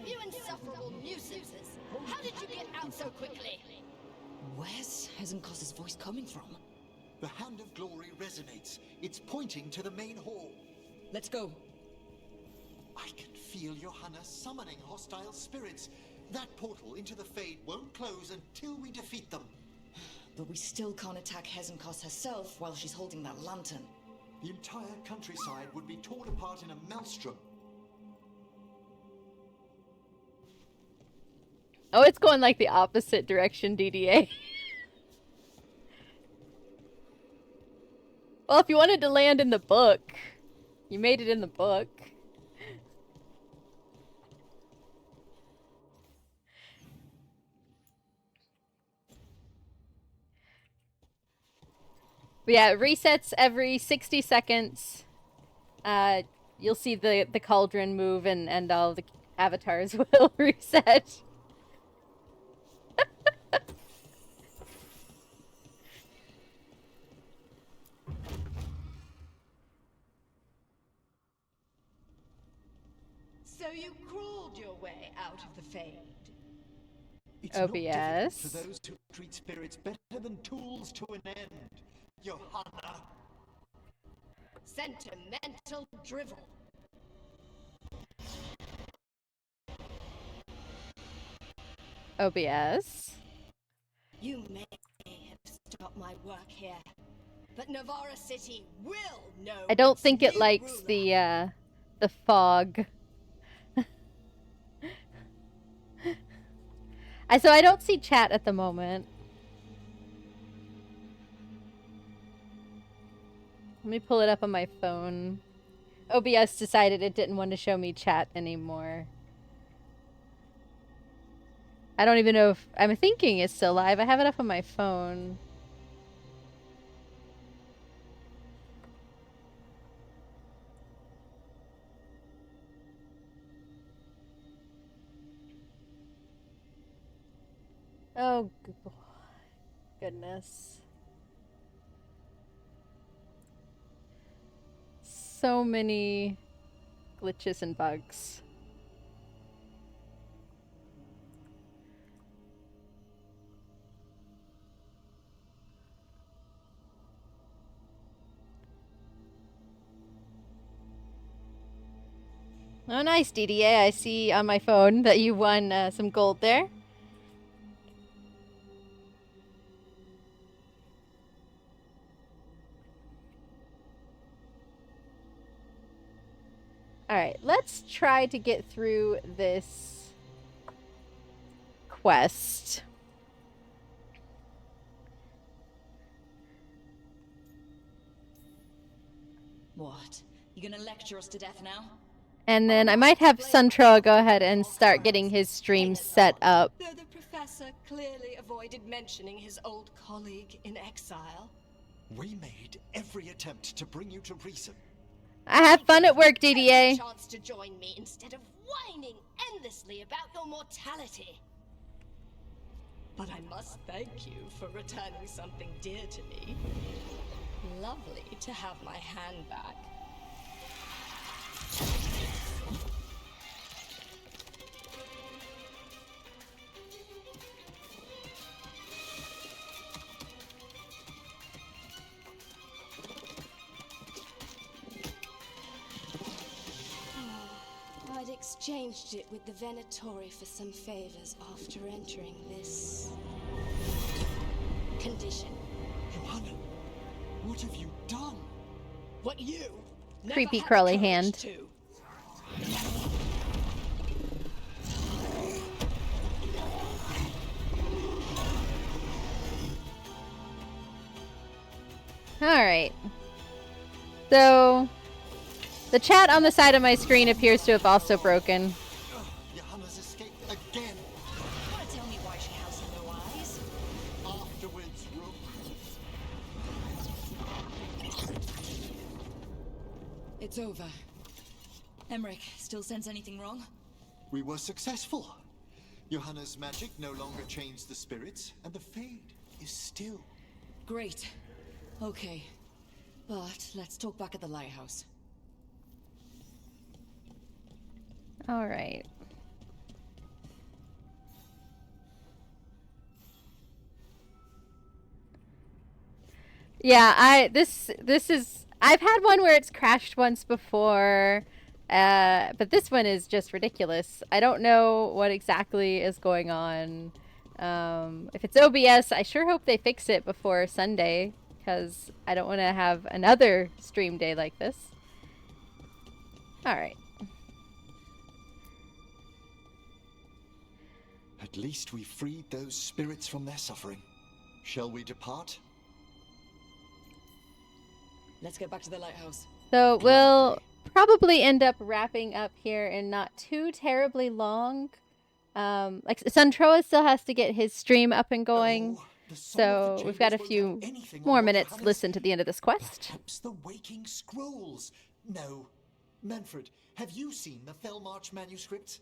You insufferable nuisances! How did you get out so quickly? Where's Hezenkos's voice coming from? The Hand of Glory resonates. It's pointing to the main hall. Let's go. I can feel Johanna summoning hostile spirits. That portal into the Fade won't close until we defeat them. But we still can't attack Hezenkos herself while she's holding that lantern. The entire countryside would be torn apart in a maelstrom. Oh, it's going like the opposite direction, DDA. Well, if you wanted to land in the book, you made it in the book. But yeah, it resets every 60 seconds. You'll see the cauldron move and all the avatars will reset. So you crawled your way out of the Fade. It's not difficult OBS. for those who treat spirits better than tools to an end, Johanna. Sentimental drivel. OBS. You may have stopped my work here, but Navarra City will know. I don't its think it new likes ruler. the fog. So I don't see chat at the moment. Let me pull it up on my phone. OBS decided it didn't want to show me chat anymore. I don't even know if... I'm thinking it's still live. I have it up on my phone. Oh, goodness. So many glitches and bugs. Oh, nice, DDA. I see on my phone that you won some gold there. Alright, let's try to get through this quest. What? You gonna lecture us to death now? And then I might have Suntraw go ahead and start getting his stream set up. Though the professor clearly avoided mentioning his old colleague in exile. We made every attempt to bring you to reason. I have fun at work, Take a DDA. chance to join me instead of whining endlessly about your mortality. But I must thank you for returning something dear to me. Lovely to have my hand back. I'd exchanged it with the Venatori for some favors after entering this condition. Johanna, what have you done? What you never Creepy had the curly courage hand. to. Alright. So, the chat on the side of my screen appears to have also broken. Johanna's escaped again. Wanna tell me why she has no eyes? Afterwards, Rook. It's over. Emmerich, still sense anything wrong? We were successful. Johanna's magic no longer changed the spirits, and the Fade is still. Great. Okay. But let's talk back at the lighthouse. Alright. Yeah, this is... I've had one where it's crashed once before, but this one is just ridiculous. I don't know what exactly is going on. If it's OBS, I sure hope they fix it before Sunday, because I don't want to have another stream day like this. Alright. At least we freed those spirits from their suffering. Shall we depart? Let's get back to the lighthouse. So we'll probably end up wrapping up here in not too terribly long. Like Suntroa still has to get his stream up and going. So we've got a few more minutes to listen to the end of this quest. Perhaps the Waking Scrolls. No. Manfred, have you seen the Felmarch manuscripts?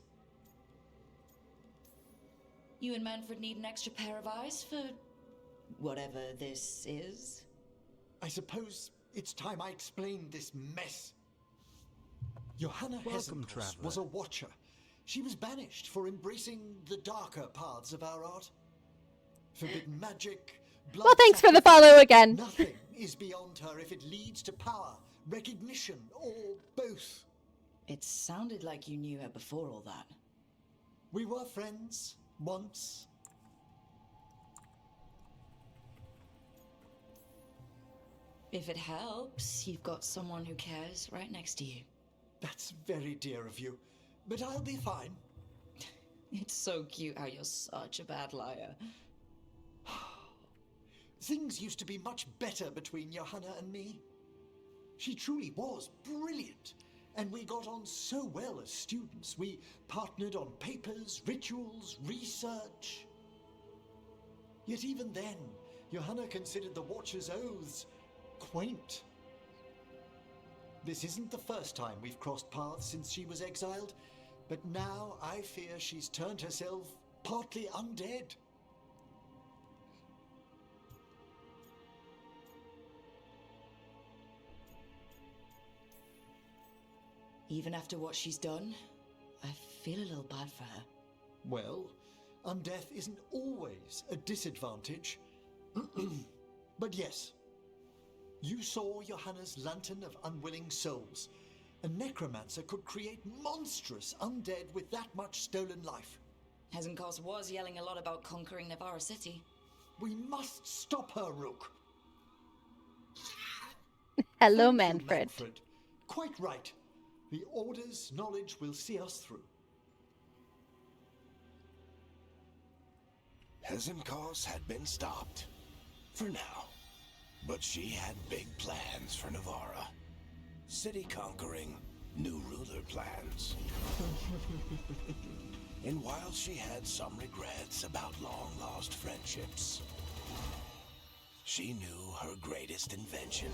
You and Manfred need an extra pair of eyes for whatever this is? I suppose it's time I explained this mess. Johanna Hesenkos was a watcher. She was banished for embracing the darker paths of our art. Forbidden magic, blood. Well, thanks for the follow again. Nothing is beyond her if it leads to power, recognition, or both. It sounded like you knew her before all that. We were friends once. If it helps, you've got someone who cares right next to you. That's very dear of you, but I'll be fine. It's so cute how you're such a bad liar. Things used to be much better between Johanna and me. She truly was brilliant, and we got on so well as students. We partnered on papers, rituals, research. Yet even then, Johanna considered the Watcher's oaths quaint. This isn't the first time we've crossed paths since she was exiled, but now I fear she's turned herself partly undead. Even after what she's done, I feel a little bad for her. Well, undeath isn't always a disadvantage. But yes, you saw Johanna's Lantern of Unwilling Souls. A necromancer could create monstrous undead with that much stolen life. Hesenkos was yelling a lot about conquering Navarra City. We must stop her, Rook. Hello, Thank you, Manfred. Manfred. Quite right. The Order's knowledge will see us through. Hesenkos had been stopped. For now. But she had big plans for Navarra. City conquering, new ruler plans. And while she had some regrets about long-lost friendships, she knew her greatest invention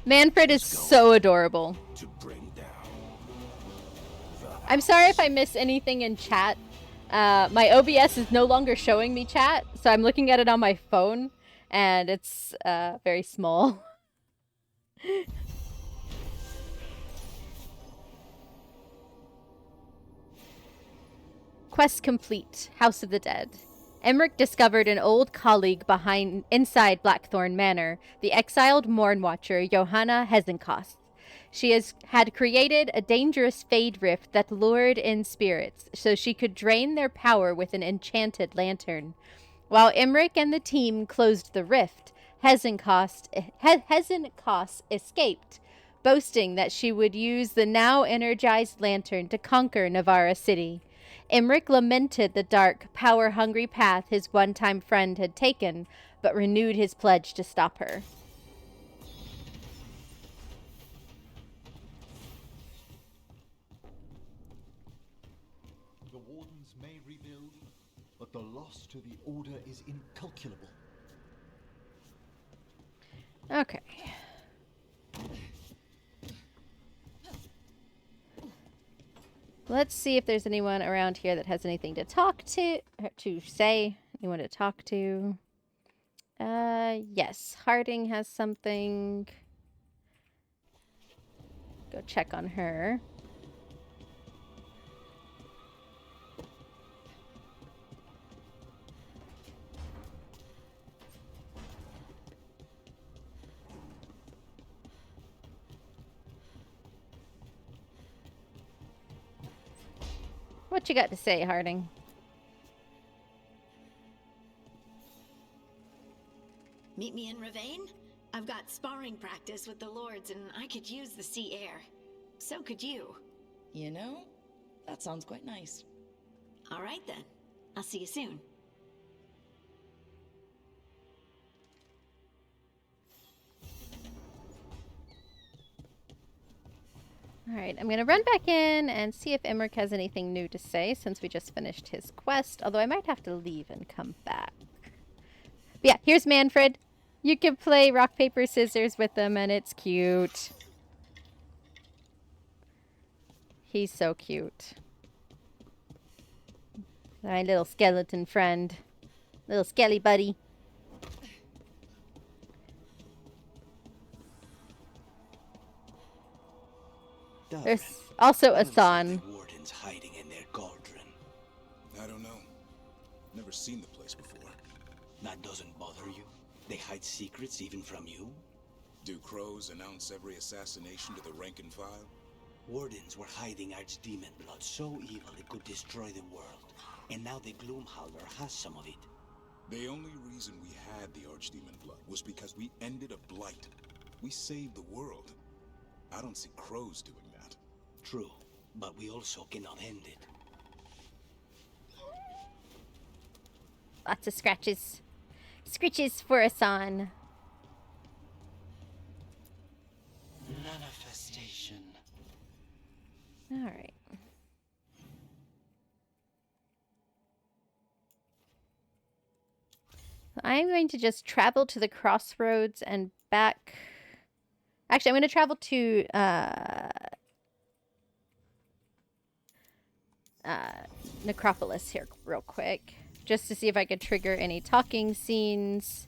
Manfred is so adorable. to bring down the I'm sorry if I miss anything in chat. My OBS is no longer showing me chat, so I'm looking at it on my phone, and it's very small. Quest complete. House of the Dead. Emmerich discovered an old colleague inside Blackthorn Manor, the exiled Morn Watcher Johanna Hesenkos. She had created a dangerous fade rift that lured in spirits, so she could drain their power with an enchanted lantern. While Emmerich and the team closed the rift, Hesenkos escaped, boasting that she would use the now energized lantern to conquer Navarra City. Emmerich lamented the dark, power-hungry path his one-time friend had taken, but renewed his pledge to stop her. The Wardens may rebuild, but the loss to the Order is incalculable. Okay. Let's see if there's anyone around here that has anything to say. Anyone to talk to? Yes. Harding has something. Go check on her. What you got to say, Harding? me in, Ravain? I've got sparring practice with the lords and I could use the sea air. So could you. You know, that sounds quite nice. All right then. I'll see you soon. Alright, I'm gonna run back in and see if Emmerich has anything new to say since we just finished his quest, although I might have to leave and come back. But yeah, here's Manfred. You can play rock, paper, scissors with him and it's cute. He's so cute. My little skeleton friend. Little skelly buddy. There's also a son. Wardens hiding in their cauldron. I don't know. Never seen the place before. That doesn't bother you? They hide secrets even from you? Do crows announce every assassination to the rank and file? Wardens were hiding Archdemon blood so evil it could destroy the world. And now the Gloomhowler has some of it. The only reason we had the Archdemon blood was because we ended a blight. We saved the world. I don't see crows doing that. True, but we also cannot end it. Lots of scratches. Screeches for a son. Manifestation. Alright. I'm going to just travel to the crossroads and back. Actually, I'm going to travel to Necropolis here real quick, just to see if I could trigger any talking scenes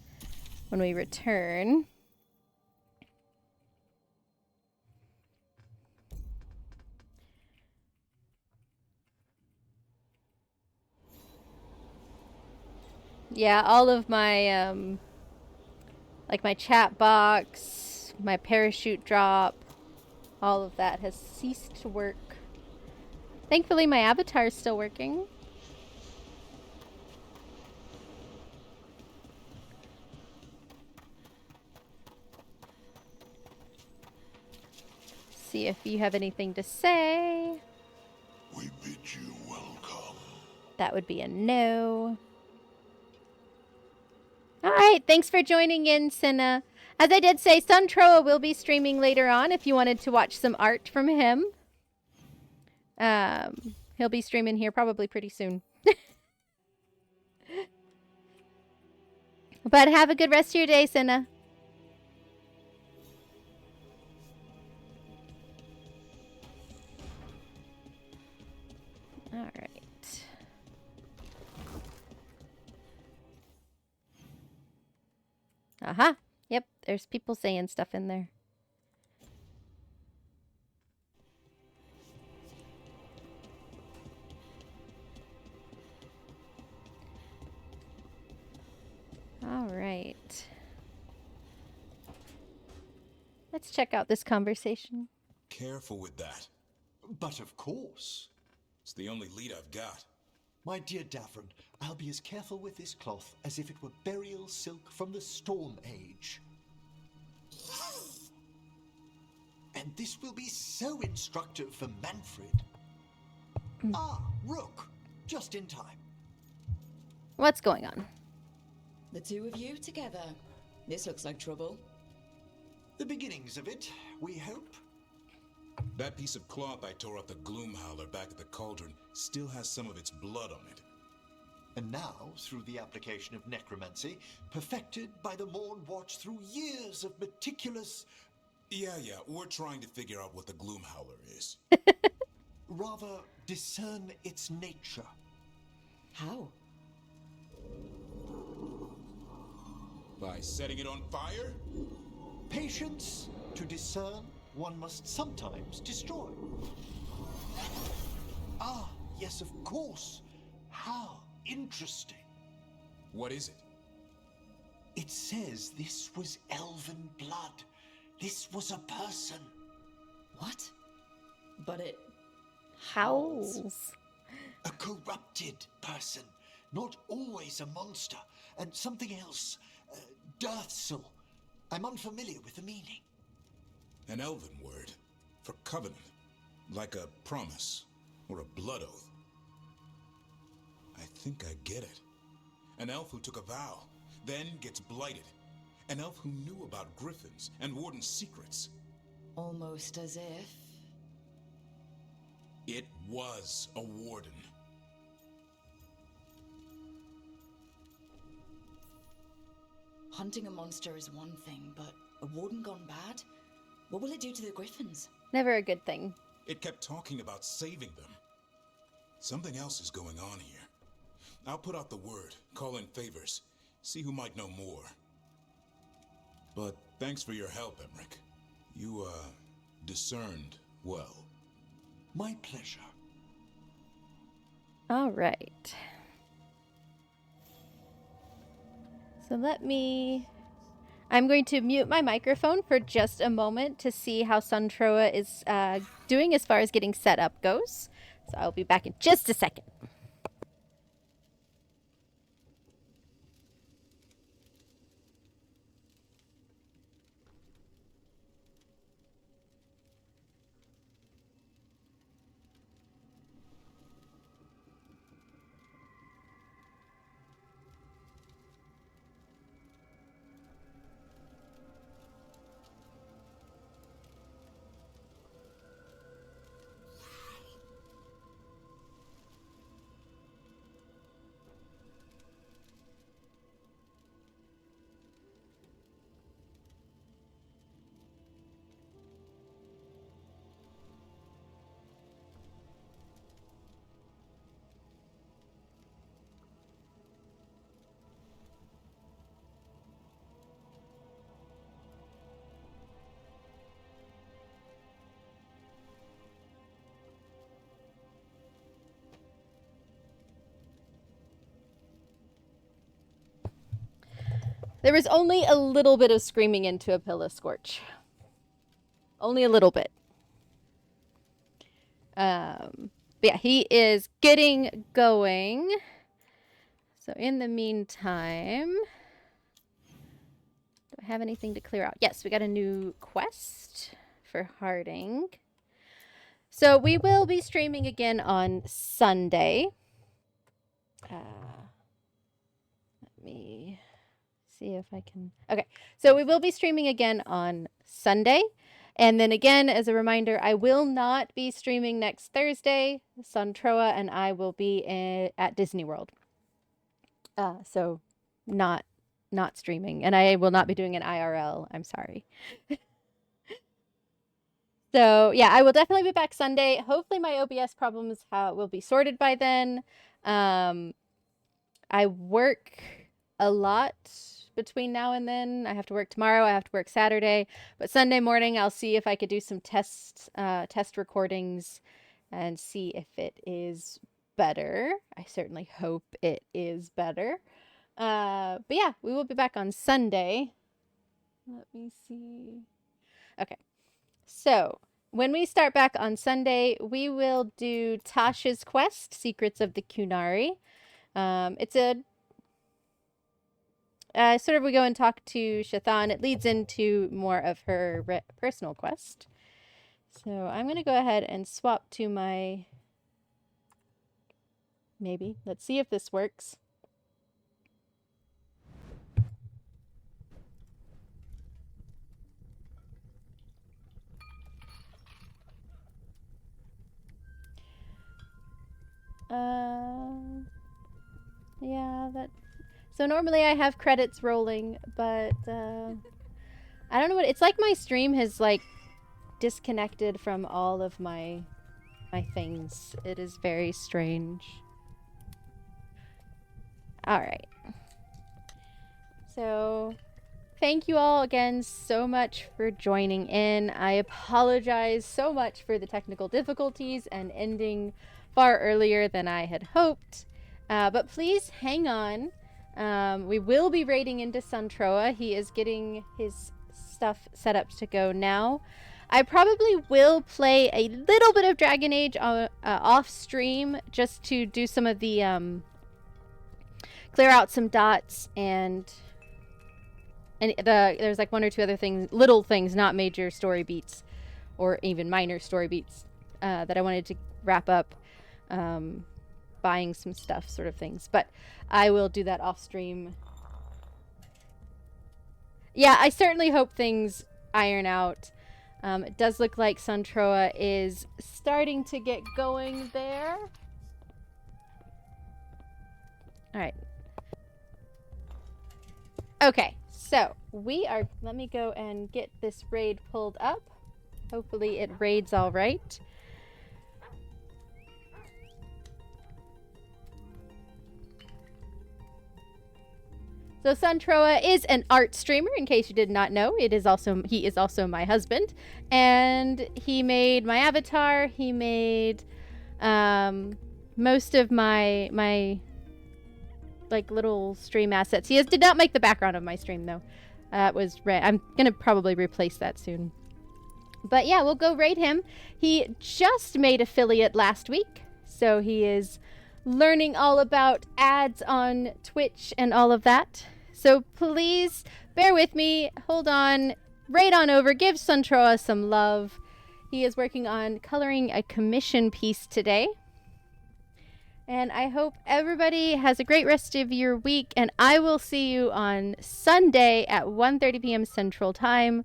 when we return. Yeah, all of my, like my chat box, my parachute drop, all of that has ceased to work. Thankfully, my avatar is still working. See if you have anything to say. We bid you welcome. That would be a no. Alright, thanks for joining in, Cinna. As I did say, Suntroa will be streaming later on if you wanted to watch some art from him. He'll be streaming here probably pretty soon. But have a good rest of your day, Cinna. Alright. Aha. Yep, there's people saying stuff in there. All right. Let's check out this conversation. Careful with that. But of course. It's the only lead I've got. My dear Davron, I'll be as careful with this cloth as if it were burial silk from the Storm Age. And this will be so instructive for Manfred. Ah, Rook, just in time. What's going on? The two of you together. This looks like trouble. The beginnings of it, we hope. That piece of cloth I tore off the Gloomhowler back at the cauldron still has some of its blood on it. And now, through the application of necromancy, perfected by the Morn Watch through years of meticulous... Yeah, we're trying to figure out what the Gloomhowler is. rather, discern its nature. How? By setting it on fire? Patience, to discern, one must sometimes destroy. Ah, yes, of course. How interesting. What is it? It says this was elven blood. This was a person. What? But it... Howls. A corrupted person. Not always a monster. And something else. Dirthsul. I'm unfamiliar with the meaning. An elven word for covenant, like a promise or a blood oath. I think I get it. An elf who took a vow, then gets blighted. An elf who knew about griffins and warden's secrets. Almost as if... It was a warden. Hunting a monster is one thing, but a warden gone bad? What will it do to the griffins? Never a good thing. It kept talking about saving them. Something else is going on here. I'll put out the word, call in favors, see who might know more. But thanks for your help, Emmerich. You, discerned well. My pleasure. All right. So I'm going to mute my microphone for just a moment to see how Suntroa is doing as far as getting set up goes. So I'll be back in just a second. There was only a little bit of screaming into a pillow scorch. Only a little bit. But yeah, he is getting going. So in the meantime, do I have anything to clear out? Yes, we got a new quest for Harding. So we will be streaming again on Sunday. Let me see if I can. Okay, so we will be streaming again on Sunday. And then again, as a reminder, I will not be streaming next Thursday. Suntroa and I will be at Disney World. So not streaming. And I will not be doing an IRL. I'm sorry. So yeah, I will definitely be back Sunday. Hopefully my OBS problems will be sorted by then. I work a lot between now and then. I have to work tomorrow. I have to work Saturday. But Sunday morning, I'll see if I could do some test recordings and see if it is better. I certainly hope it is better. But yeah, we will be back on Sunday. Let me see. Okay. So when we start back on Sunday, we will do Tasha's quest, Secrets of the Kunari. It's a sort of we go and talk to Shathan. It leads into more of her personal quest. So I'm going to go ahead and swap to my... Maybe. Let's see if this works. Yeah, that... So normally I have credits rolling, but I don't know what... It's like my stream has, like, disconnected from all of my things. It is very strange. Alright. So, thank you all again so much for joining in. I apologize so much for the technical difficulties and ending far earlier than I had hoped. But please hang on. We will be raiding into Suntroa. He is getting his stuff set up to go now. I probably will play a little bit of Dragon Age off stream just to do some of the clear out some dots and And there's like one or two other things, little things, not major story beats or even minor story beats that I wanted to wrap up, buying some stuff sort of things. But I will do that off stream. Yeah, I certainly hope things iron out. It does look like Suntroa is starting to get going there. All right. Okay, so we are, let me go and get this raid pulled up. Hopefully it raids all right. So Suntroa is an art streamer, in case you did not know. He is also my husband, and he made my avatar. He made most of my like little stream assets. He did not make the background of my stream though. I'm gonna probably replace that soon. But yeah, we'll go raid him. He just made affiliate last week, so he is learning all about ads on Twitch and all of that. So please bear with me, hold on, raid on over, give Suntroa some love. He is working on coloring a commission piece today. And I hope everybody has a great rest of your week, and I will see you on Sunday at 1:30 p.m. Central Time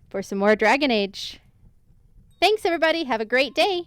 for some more Dragon Age. Thanks everybody, have a great day!